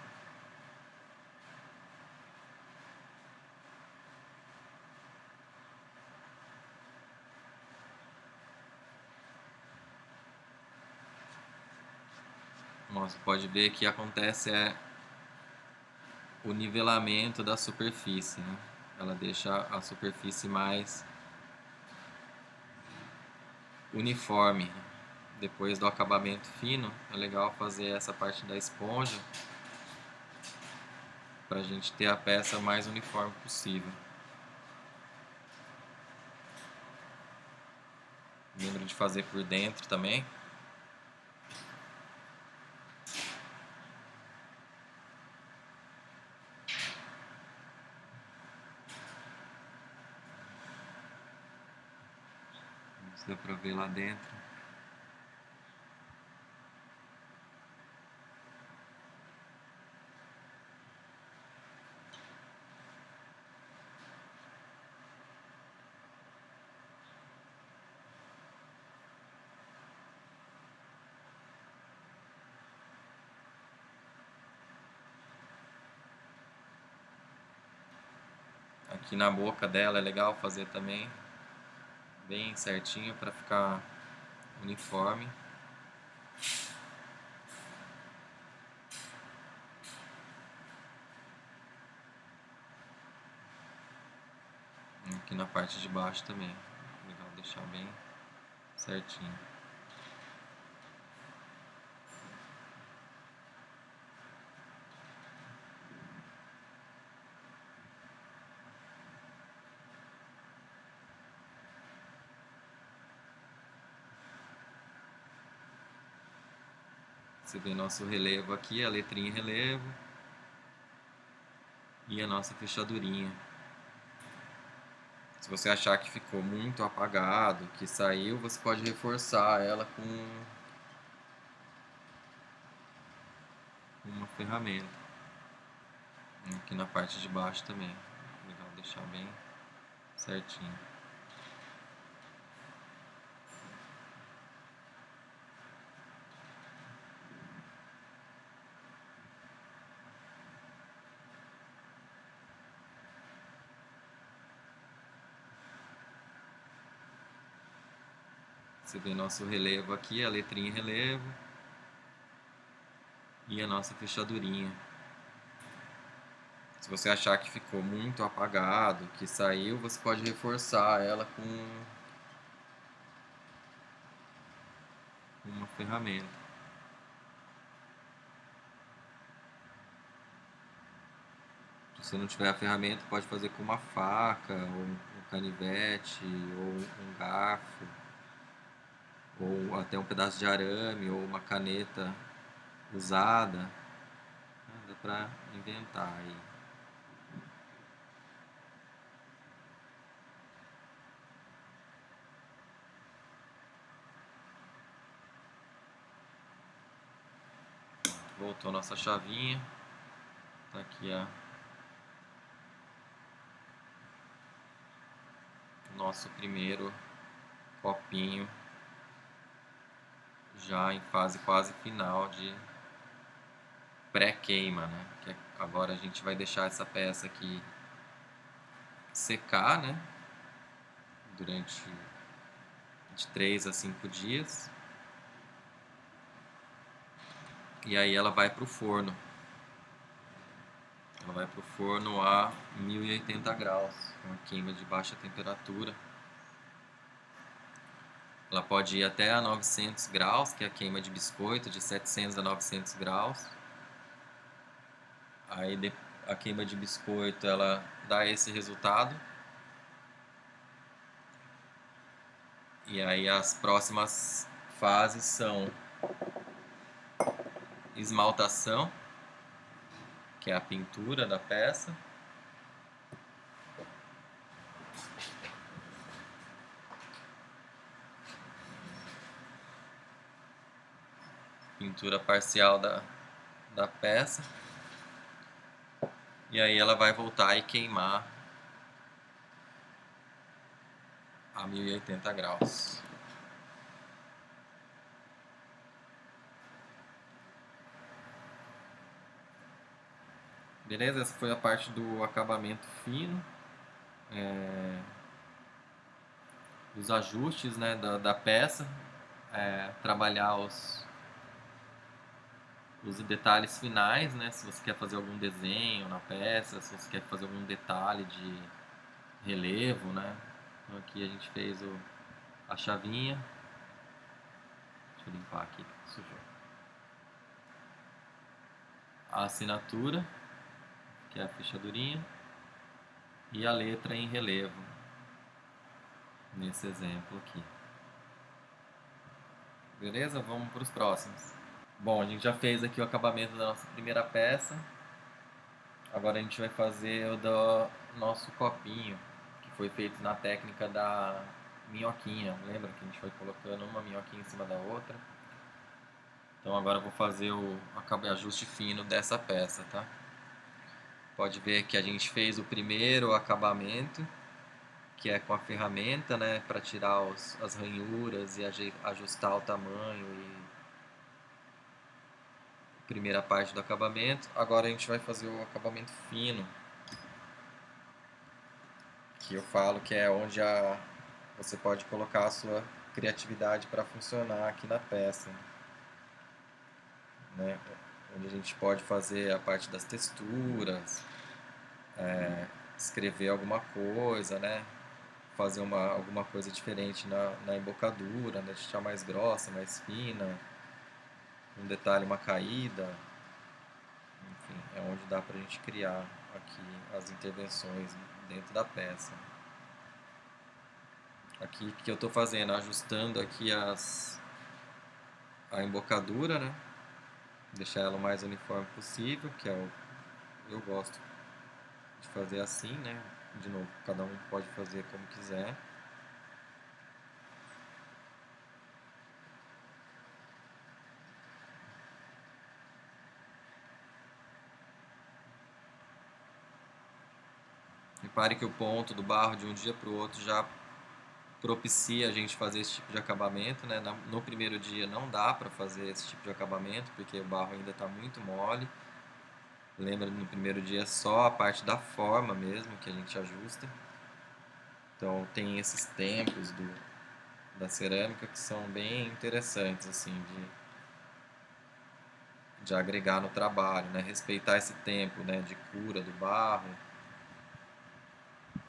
Você pode ver que acontece o nivelamento da superfície, né? Ela deixa a superfície mais uniforme. Depois do acabamento fino, é legal fazer essa parte da esponja para a gente ter a peça mais uniforme possível. Lembra de fazer por dentro também. Se dá para ver lá dentro. Aqui na boca dela é legal fazer também bem certinho para ficar uniforme. Aqui na parte de baixo também. Legal deixar bem certinho. Você vê nosso relevo aqui, a letrinha em relevo e a nossa fechadurinha. Se você achar que ficou muito apagado, que saiu, você pode reforçar ela com uma ferramenta. Aqui na parte de baixo também. Legal deixar bem certinho. Você vê nosso relevo aqui, a letrinha em relevo e a nossa fechadurinha. Se você achar que ficou muito apagado, que saiu, você pode reforçar ela com uma ferramenta. Se você não tiver a ferramenta, pode fazer com uma faca, ou um canivete, ou um garfo, ou até um pedaço de arame, ou uma caneta usada. Dá pra inventar aí. voltou nossa chavinha. Tá aqui nosso primeiro copinho, já em fase quase final de pré-queima, né? Que agora a gente vai deixar essa peça aqui secar, né? Durante de 3 a 5 dias. E aí ela vai para o forno. Ela vai para o forno a 1080 graus, uma queima de baixa temperatura. Ela pode ir até a 900 graus, que é a queima de biscoito, de 700 a 900 graus. Aí a queima de biscoito ela dá esse resultado. E aí as próximas fases são esmaltação, que é a pintura da peça. Pintura parcial da peça. E aí ela vai voltar e queimar a 1080 graus. Beleza? Essa foi a parte do acabamento fino. Os ajustes, né, da peça. Trabalhar os detalhes finais, né? Se você quer fazer algum desenho na peça, se você quer fazer algum detalhe de relevo, né? Então aqui a gente fez a chavinha. Deixa eu limpar aqui, que sujou. A assinatura, que é a fechadurinha, e a letra em relevo, nesse exemplo aqui. Beleza? Vamos para os próximos. Bom, a gente já fez aqui o acabamento da nossa primeira peça. Agora a gente vai fazer o do nosso copinho, que foi feito na técnica da minhoquinha. Lembra que a gente foi colocando uma minhoquinha em cima da outra? Então agora eu vou fazer o ajuste fino dessa peça, tá? Pode ver que a gente fez o primeiro acabamento, que é com a ferramenta, né, para tirar as ranhuras e ajustar o tamanho e primeira parte do acabamento. Agora a gente vai fazer o acabamento fino, que eu falo que é onde você pode colocar a sua criatividade para funcionar aqui na peça, né? Onde a gente pode fazer a parte das texturas, escrever alguma coisa, né? Fazer alguma coisa diferente na embocadura, né? Deixar mais grossa, mais fina, um detalhe, uma caída. Enfim, é onde dá pra gente criar aqui as intervenções dentro da peça. Aqui que eu estou fazendo, ajustando aqui a embocadura, né? Deixar ela o mais uniforme possível, que eu gosto de fazer assim, né? De novo, cada um pode fazer como quiser. Repare que o ponto do barro de um dia para o outro já propicia a gente fazer esse tipo de acabamento, né? No primeiro dia não dá para fazer esse tipo de acabamento, porque o barro ainda está muito mole. Lembra, no primeiro dia é só a parte da forma mesmo que a gente ajusta. Então tem esses tempos da cerâmica que são bem interessantes, assim, de agregar no trabalho, né? Respeitar esse tempo, né, de cura do barro,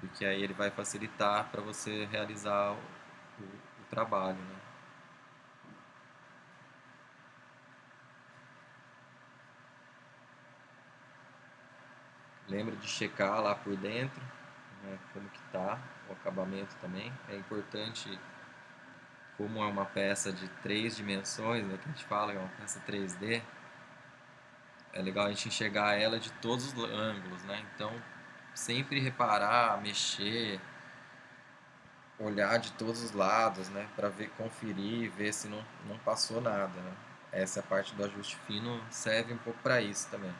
porque aí ele vai facilitar para você realizar o trabalho, né? Lembra de checar lá por dentro, né, como que tá o acabamento também. É importante, como é uma peça de 3 dimensões, né, que a gente fala, é uma peça 3D, é legal a gente enxergar ela de todos os ângulos, né? Então, sempre reparar, mexer, olhar de todos os lados, né, para ver, conferir, ver se não passou nada, né? essa parte do ajuste fino serve um pouco para isso também.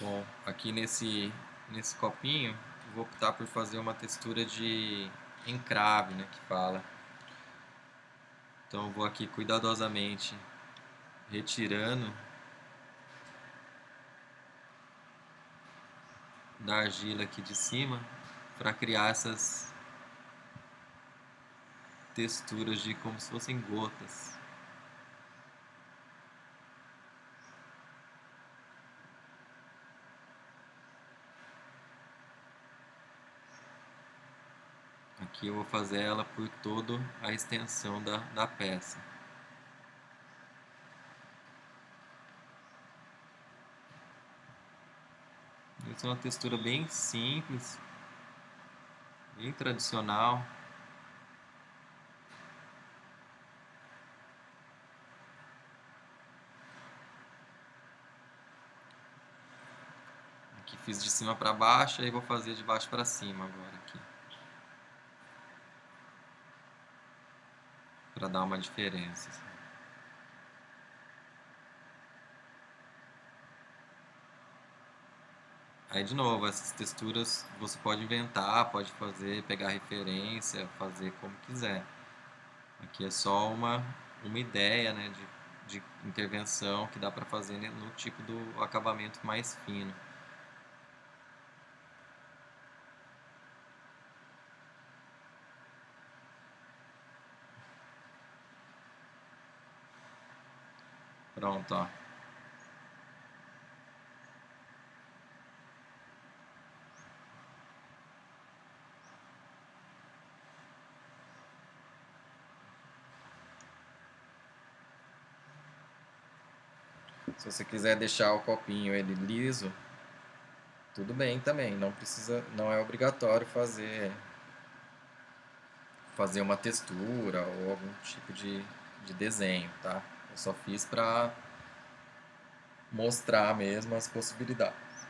Bom, aqui nesse copinho, vou optar por fazer uma textura de encrave, né, que fala. Então vou aqui cuidadosamente retirando da argila aqui de cima para criar essas texturas de como se fossem gotas. Aqui eu vou fazer ela por toda a extensão da peça. Essa é uma textura bem simples, bem tradicional. Aqui fiz de cima para baixo, aí vou fazer de baixo para cima agora aqui, para dar uma diferença. Aí de novo, essas texturas você pode inventar, pode fazer, pegar referência, fazer como quiser. Aqui é só uma ideia, né, de intervenção que dá para fazer no tipo do acabamento mais fino. Pronto, ó. Se você quiser deixar o copinho ele liso, tudo bem também. Não precisa, não é obrigatório fazer uma textura ou algum tipo de desenho, tá? Eu só fiz para mostrar mesmo as possibilidades.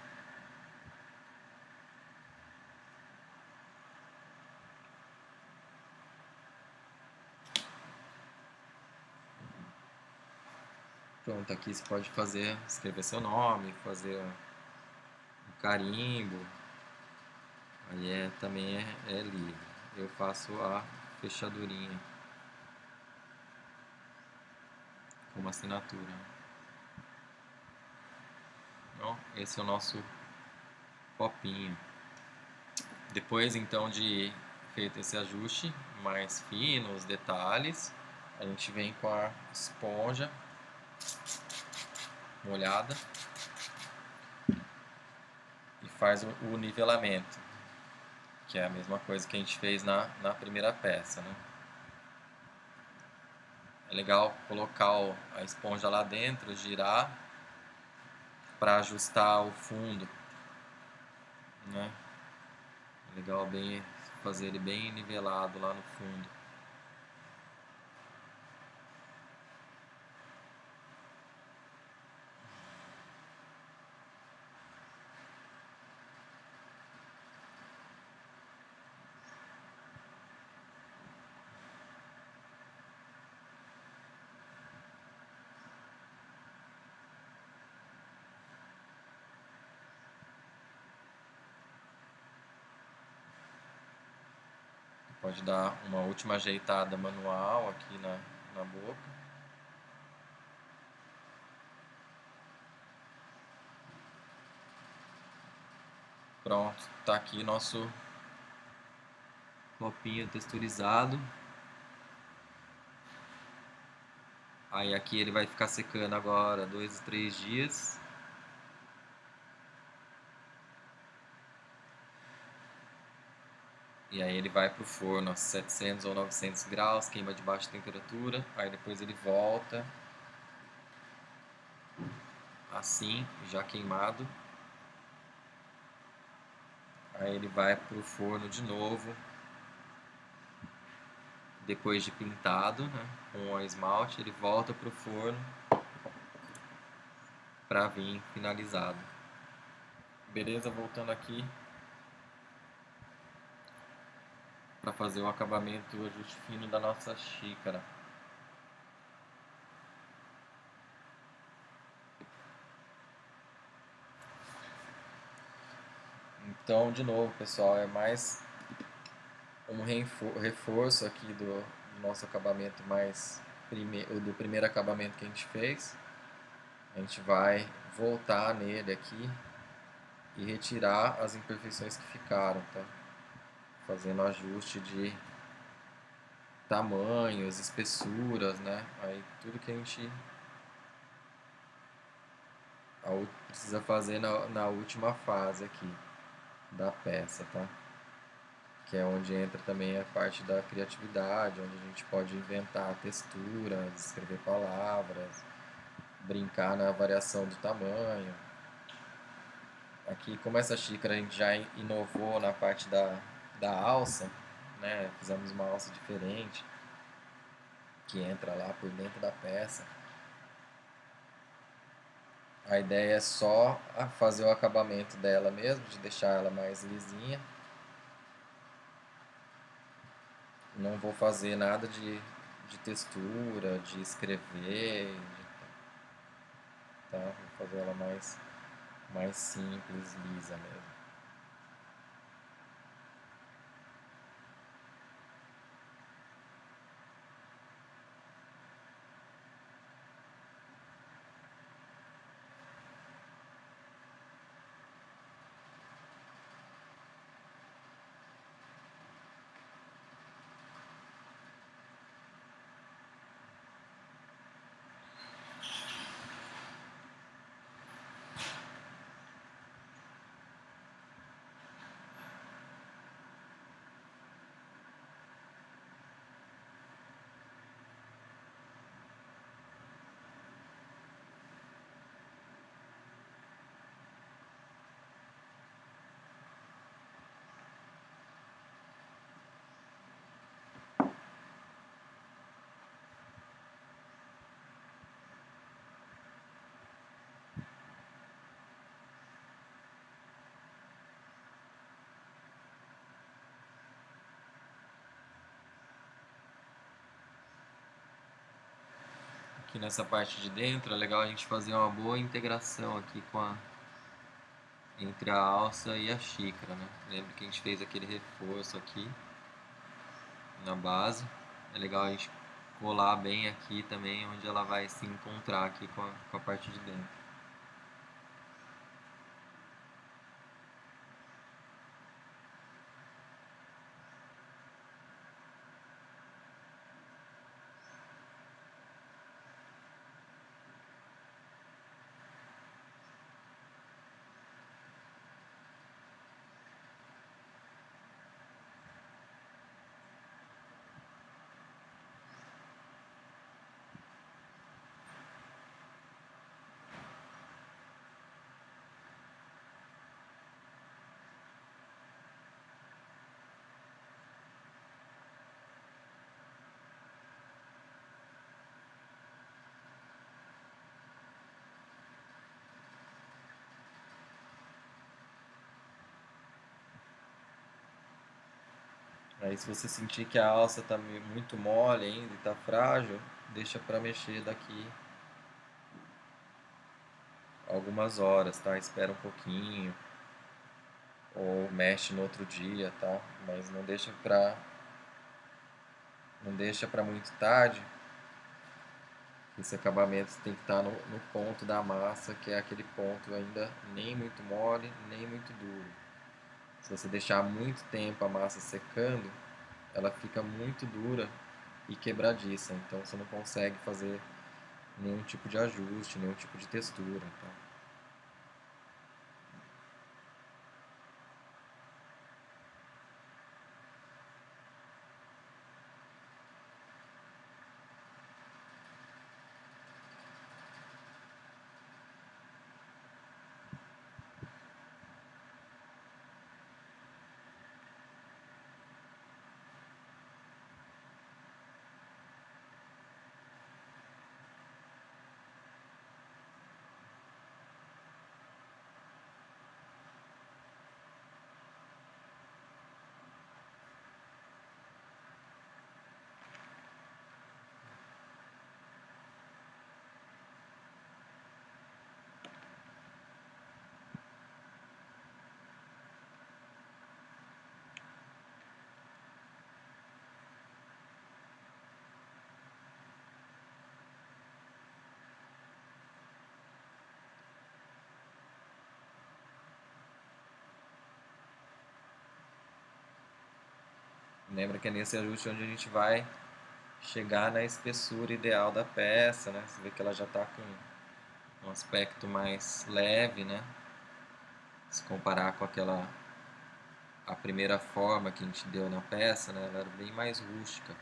Pronto, aqui você pode fazer, escrever seu nome, fazer um carimbo. Aí também é livre. Eu faço a fechadurinha como assinatura. Então, esse é o nosso copinho. Depois então de feito esse ajuste mais fino, os detalhes, a gente vem com a esponja molhada e faz o nivelamento, que é a mesma coisa que a gente fez na primeira peça, né? É legal colocar a esponja lá dentro, girar para ajustar o fundo, né? É legal bem fazer ele bem nivelado lá no fundo. Pode dar uma última ajeitada manual aqui na boca. Pronto, tá aqui nosso copinho texturizado. Aí aqui ele vai ficar secando agora 2 a 3 dias. E aí ele vai pro forno a 700 ou 900 graus, queima de baixa temperatura. Aí depois ele volta assim, já queimado. Aí ele vai pro forno de novo, depois de pintado, né, com o esmalte, ele volta pro forno para vir finalizado. Beleza, voltando aqui para fazer o acabamento, o ajuste fino da nossa xícara. Então, de novo, pessoal, é mais um reforço aqui do nosso acabamento do primeiro acabamento que a gente fez. A gente vai voltar nele aqui e retirar as imperfeições que ficaram, tá? Fazendo ajuste de tamanhos, espessuras, né? Aí tudo que a gente precisa fazer na última fase aqui da peça, tá? Que é onde entra também a parte da criatividade, onde a gente pode inventar texturas, escrever palavras, brincar na variação do tamanho. Aqui, como essa xícara a gente já inovou na parte da alça, né? Fizemos uma alça diferente que entra lá por dentro da peça. A ideia é só fazer o acabamento dela mesmo, de deixar ela mais lisinha. Não vou fazer nada de textura, de escrever, tá? Vou fazer ela mais simples, lisa mesmo. Aqui nessa parte de dentro é legal a gente fazer uma boa integração aqui entre a alça e a xícara, né? Lembra que a gente fez aquele reforço aqui na base. É legal a gente colar bem aqui também, onde ela vai se encontrar aqui com a parte de dentro. Aí se você sentir que a alça está muito mole ainda e está frágil, deixa para mexer daqui algumas horas, tá? Espera um pouquinho ou mexe no outro dia, tá? Mas não deixa para muito tarde. Esse acabamento tem que estar no ponto da massa, que é aquele ponto ainda nem muito mole, nem muito duro. Se você deixar muito tempo a massa secando, ela fica muito dura e quebradiça, então você não consegue fazer nenhum tipo de ajuste, nenhum tipo de textura. Tá? Lembra que é nesse ajuste onde a gente vai chegar na espessura ideal da peça, né? Você vê que ela já está com um aspecto mais leve, né? Se comparar com a primeira forma que a gente deu na peça, né? Ela era bem mais rústica.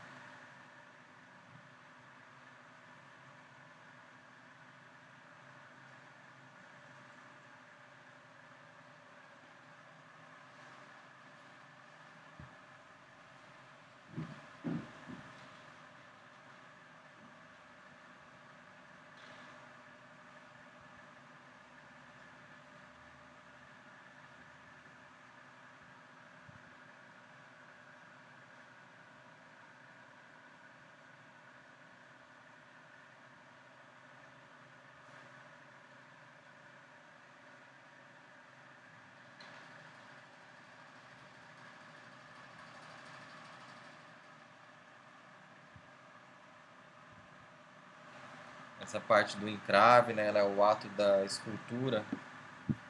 Essa parte do encrave, né? Ela é o ato da escultura,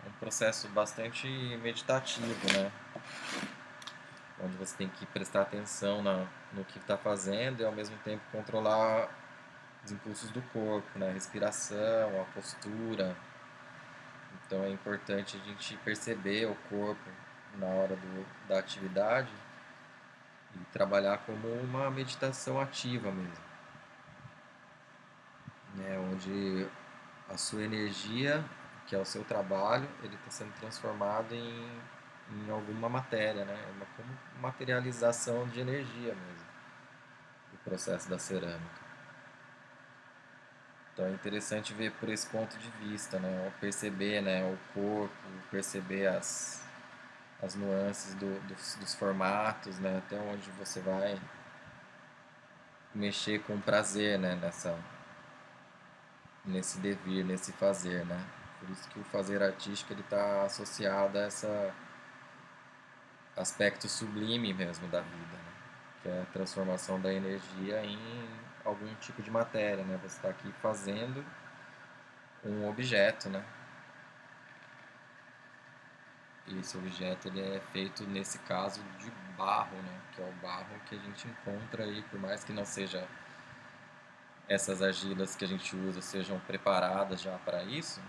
é um processo bastante meditativo, né? Onde você tem que prestar atenção no que está fazendo e ao mesmo tempo controlar os impulsos do corpo, né? A respiração, a postura. Então é importante a gente perceber o corpo na hora da atividade e trabalhar como uma meditação ativa mesmo, né? Onde a sua energia, que é o seu trabalho, ele está sendo transformado em alguma matéria, né? É como materialização de energia mesmo, o processo da cerâmica. Então é interessante ver por esse ponto de vista, né? Perceber, né, o corpo, perceber as nuances dos formatos, né? Até onde você vai mexer com prazer, né? Nesse devir, nesse fazer, né? Por isso que o fazer artístico ele está associado a esse aspecto sublime mesmo da vida, né? Que é a transformação da energia em algum tipo de matéria, né? Você está aqui fazendo um objeto, né? E esse objeto ele é feito nesse caso de barro, né? Que é o barro que a gente encontra aí, por mais que não seja essas argilas que a gente usa sejam preparadas já para isso,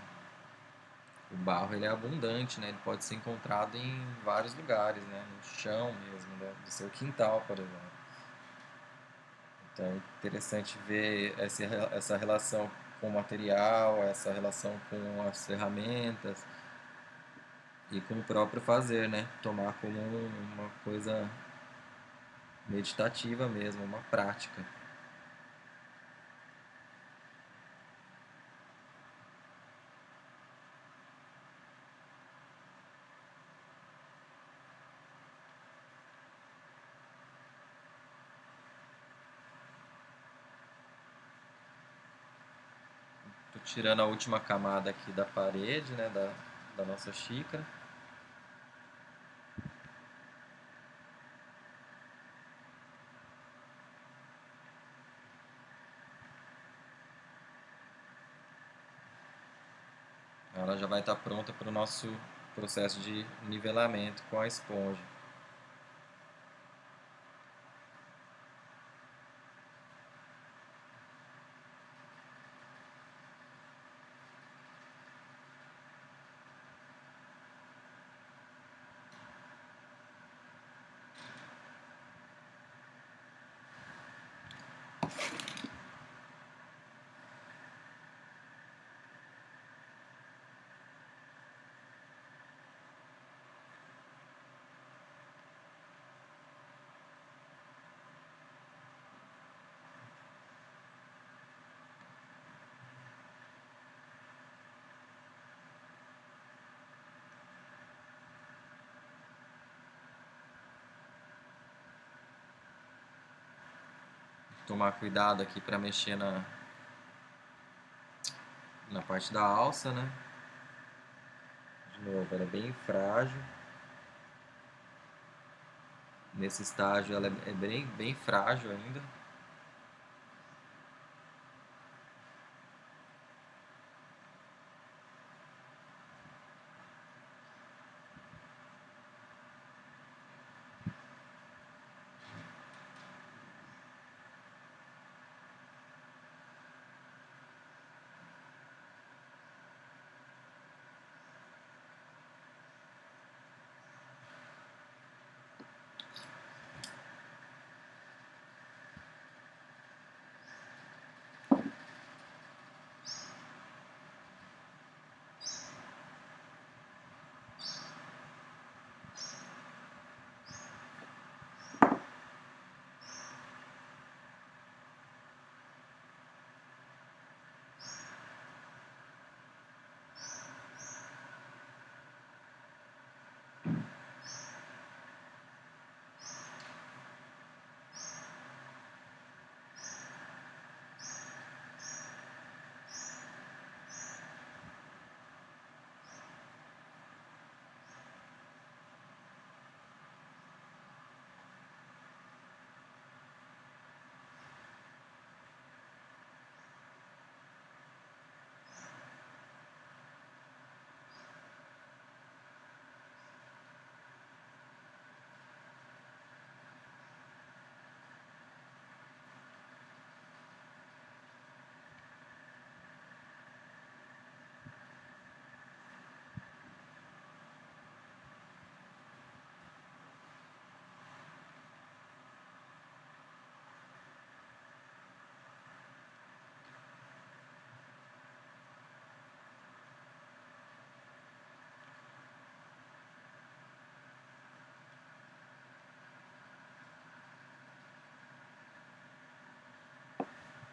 o barro ele é abundante, né? Ele pode ser encontrado em vários lugares, né? No chão mesmo, né? Do seu quintal, por exemplo. Então é interessante ver essa relação com o material, essa relação com as ferramentas e com o próprio fazer, né? Tomar como uma coisa meditativa mesmo, uma prática. tirando a última camada aqui da parede, né, da nossa xícara. Ela já vai estar pronta para o nosso processo de nivelamento com a esponja. Tomar cuidado aqui para mexer na parte da alça, né? De novo, ela é bem frágil. Nesse estágio ela é bem frágil ainda.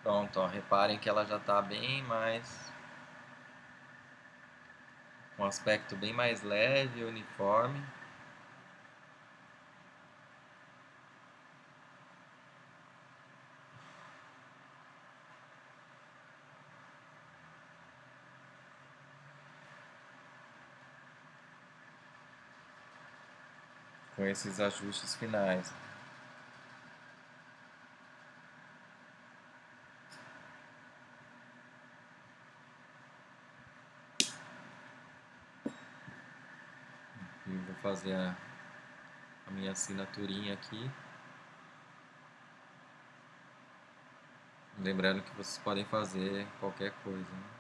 Pronto, ó, reparem que ela já está bem mais, um aspecto bem mais leve, uniforme. Com esses ajustes finais. E vou fazer a minha assinaturinha aqui. Lembrando que vocês podem fazer qualquer coisa, né?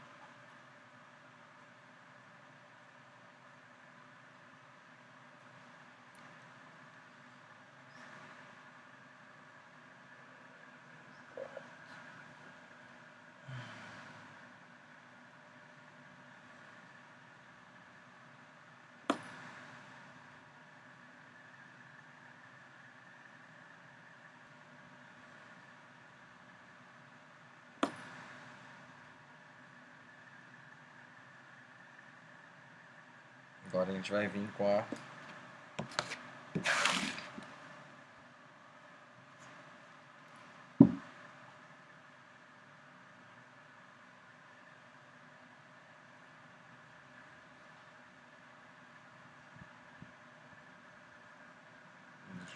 Agora a gente vai vir com a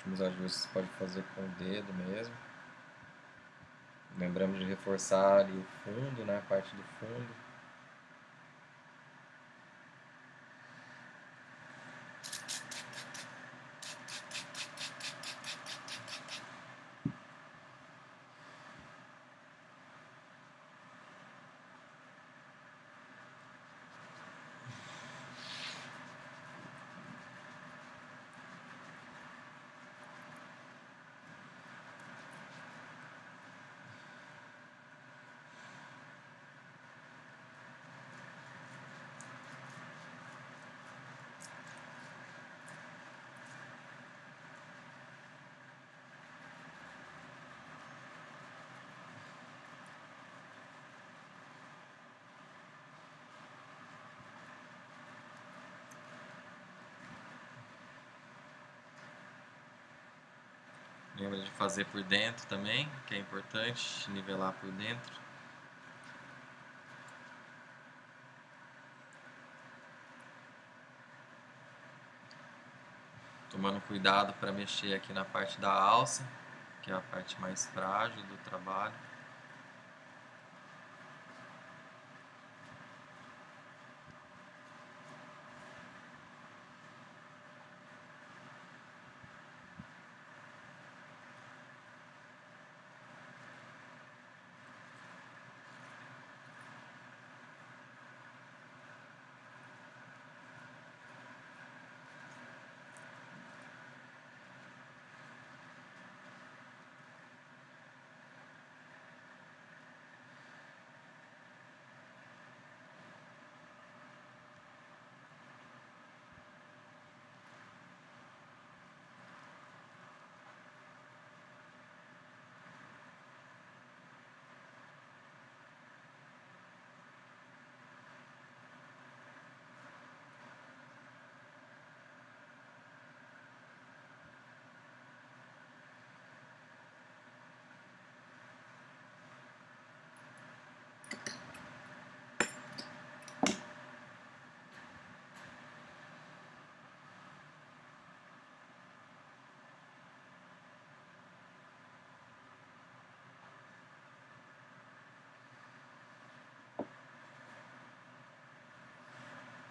últimos ajustes pode fazer com o dedo mesmo. Lembramos de reforçar ali o fundo, né, a parte do fundo. Lembra de fazer por dentro também, que é importante, nivelar por dentro. Tomando cuidado para mexer aqui na parte da alça, que é a parte mais frágil do trabalho.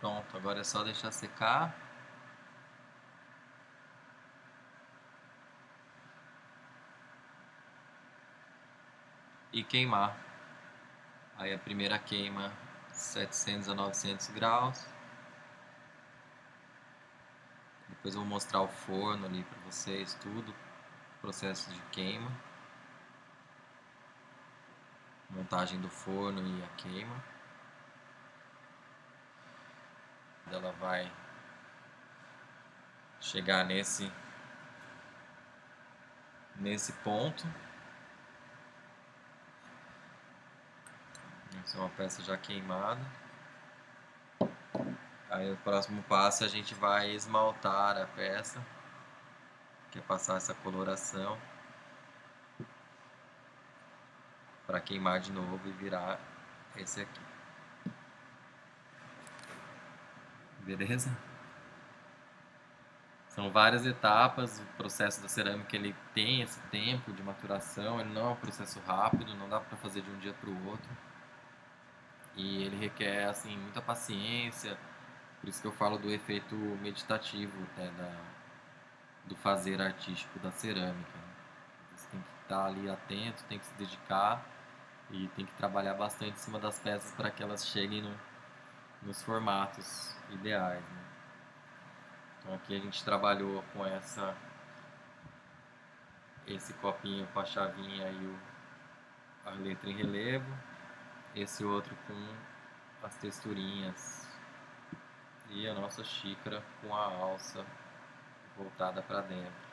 Pronto, agora é só deixar secar. E queimar. Aí a primeira queima 700 a 900 graus. Depois eu vou mostrar o forno ali para vocês, tudo, processo de queima, montagem do forno e a queima. Ela vai chegar nesse ponto. Essa é uma peça já queimada. Aí o próximo passo a gente vai esmaltar a peça, que é passar essa coloração para queimar de novo e virar esse aqui. Beleza? São várias etapas, o processo da cerâmica ele tem esse tempo de maturação, ele não é um processo rápido, não dá para fazer de um dia para o outro. E ele requer assim muita paciência, por isso que eu falo do efeito meditativo, né, do fazer artístico da cerâmica. Você tem que estar ali atento, tem que se dedicar e tem que trabalhar bastante em cima das peças para que elas cheguem nos formatos ideais, né? Então aqui a gente trabalhou com esse copinho com a chavinha e a letra em relevo, esse outro com as texturinhas e a nossa xícara com a alça voltada para dentro.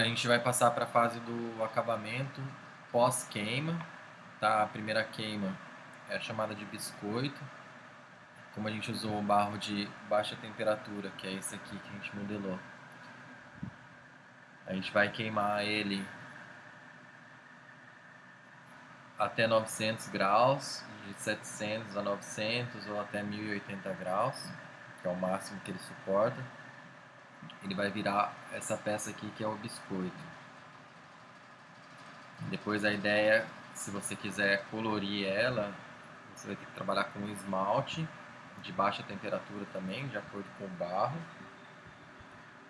Agora a gente vai passar para a fase do acabamento pós-queima, tá? A primeira queima é a chamada de biscoito. Como a gente usou o barro de baixa temperatura, que é esse aqui que a gente modelou, a gente vai queimar ele até 900 graus, de 700 a 900 ou até 1080 graus, que é o máximo que ele suporta. Ele vai virar essa peça aqui que é o biscoito. Depois a ideia, se você quiser colorir ela, você vai ter que trabalhar com esmalte de baixa temperatura também, de acordo com o barro.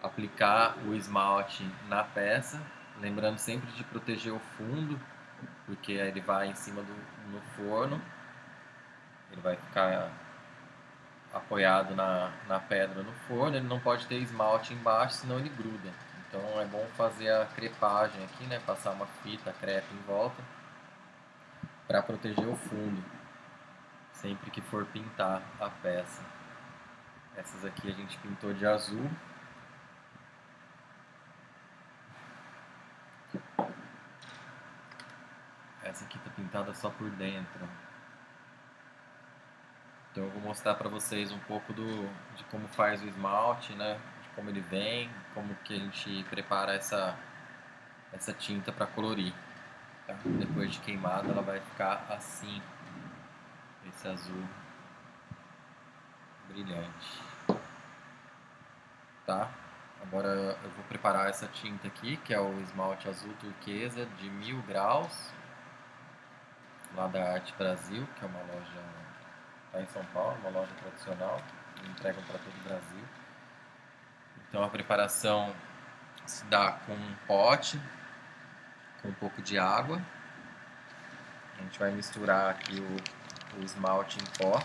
Aplicar o esmalte na peça, lembrando sempre de proteger o fundo, porque ele vai em cima no forno, ele vai ficar apoiado na pedra no forno, ele não pode ter esmalte embaixo, senão ele gruda. Então é bom fazer a crepagem aqui, né? Passar uma fita crepe em volta para proteger o fundo, sempre que for pintar a peça. Essas aqui a gente pintou de azul. Essa aqui tá pintada só por dentro. Então eu vou mostrar para vocês um pouco de como faz o esmalte, né? De como ele vem, como que a gente prepara essa tinta para colorir. Tá? Depois de queimada ela vai ficar assim, esse azul brilhante. Tá? Agora eu vou preparar essa tinta aqui, que é o esmalte azul turquesa de 1000 graus, lá da Arte Brasil, que é uma loja, tá em São Paulo, uma loja tradicional, entregam para todo o Brasil. Então a preparação se dá com um pote, com um pouco de água. A gente vai misturar aqui o esmalte em pó.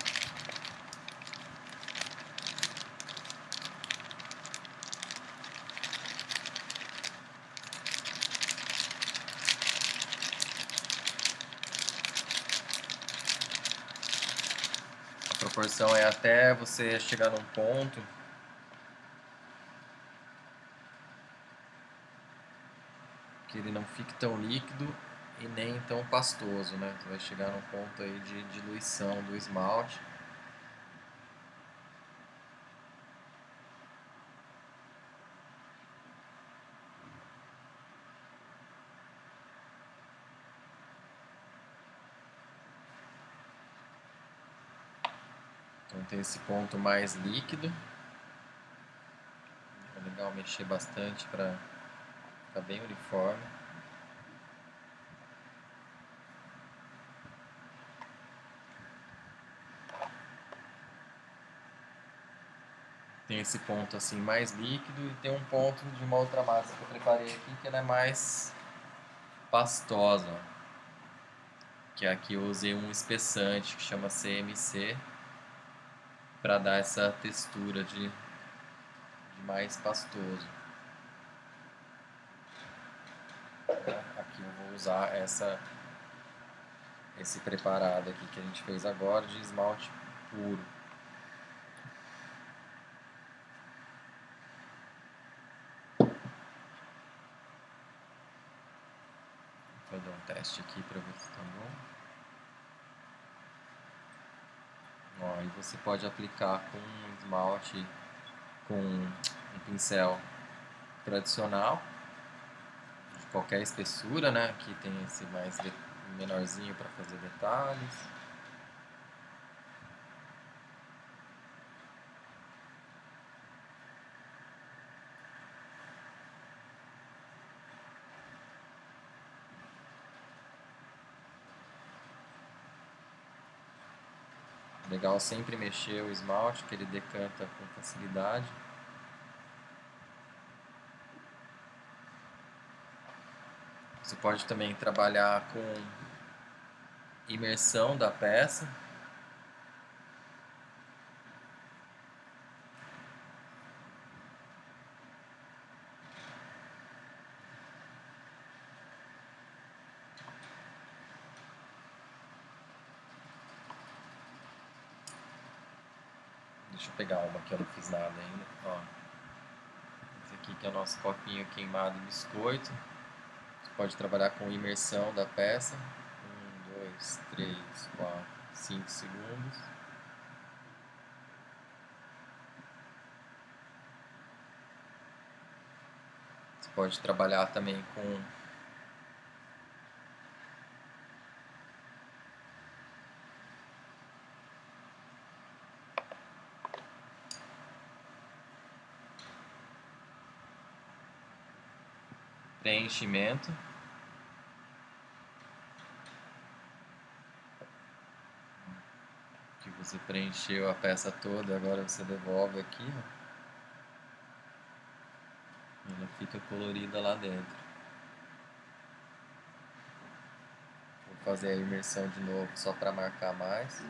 A proporção é até você chegar num ponto que ele não fique tão líquido e nem tão pastoso, né? Você vai chegar num ponto aí de diluição do esmalte. Então tem esse ponto mais líquido. É legal mexer bastante para ficar bem uniforme. Tem esse ponto assim mais líquido e tem um ponto de uma outra massa que eu preparei aqui que ela é mais pastosa, que aqui eu usei um espessante que chama CMC para dar essa textura de mais pastoso. Aqui eu vou usar esse preparado aqui que a gente fez agora de esmalte puro. Vou dar um teste aqui para ver se está bom. Ó, e você pode aplicar com um esmalte, com um pincel tradicional, de qualquer espessura, né? Aqui tem esse mais menorzinho para fazer detalhes. Legal sempre mexer o esmalte, que ele decanta com facilidade. Você pode também trabalhar com imersão da peça. Deixa eu pegar uma que eu não fiz nada ainda. Ó, esse aqui, que é o nosso copinho queimado de biscoito. Você pode trabalhar com imersão da peça. 1, 2, 3, 4, 5 segundos. Você pode trabalhar também com preenchimento. Que você preencheu a peça toda, agora você devolve aqui, ó. Ela fica colorida lá dentro. Vou fazer a imersão de novo só para marcar mais.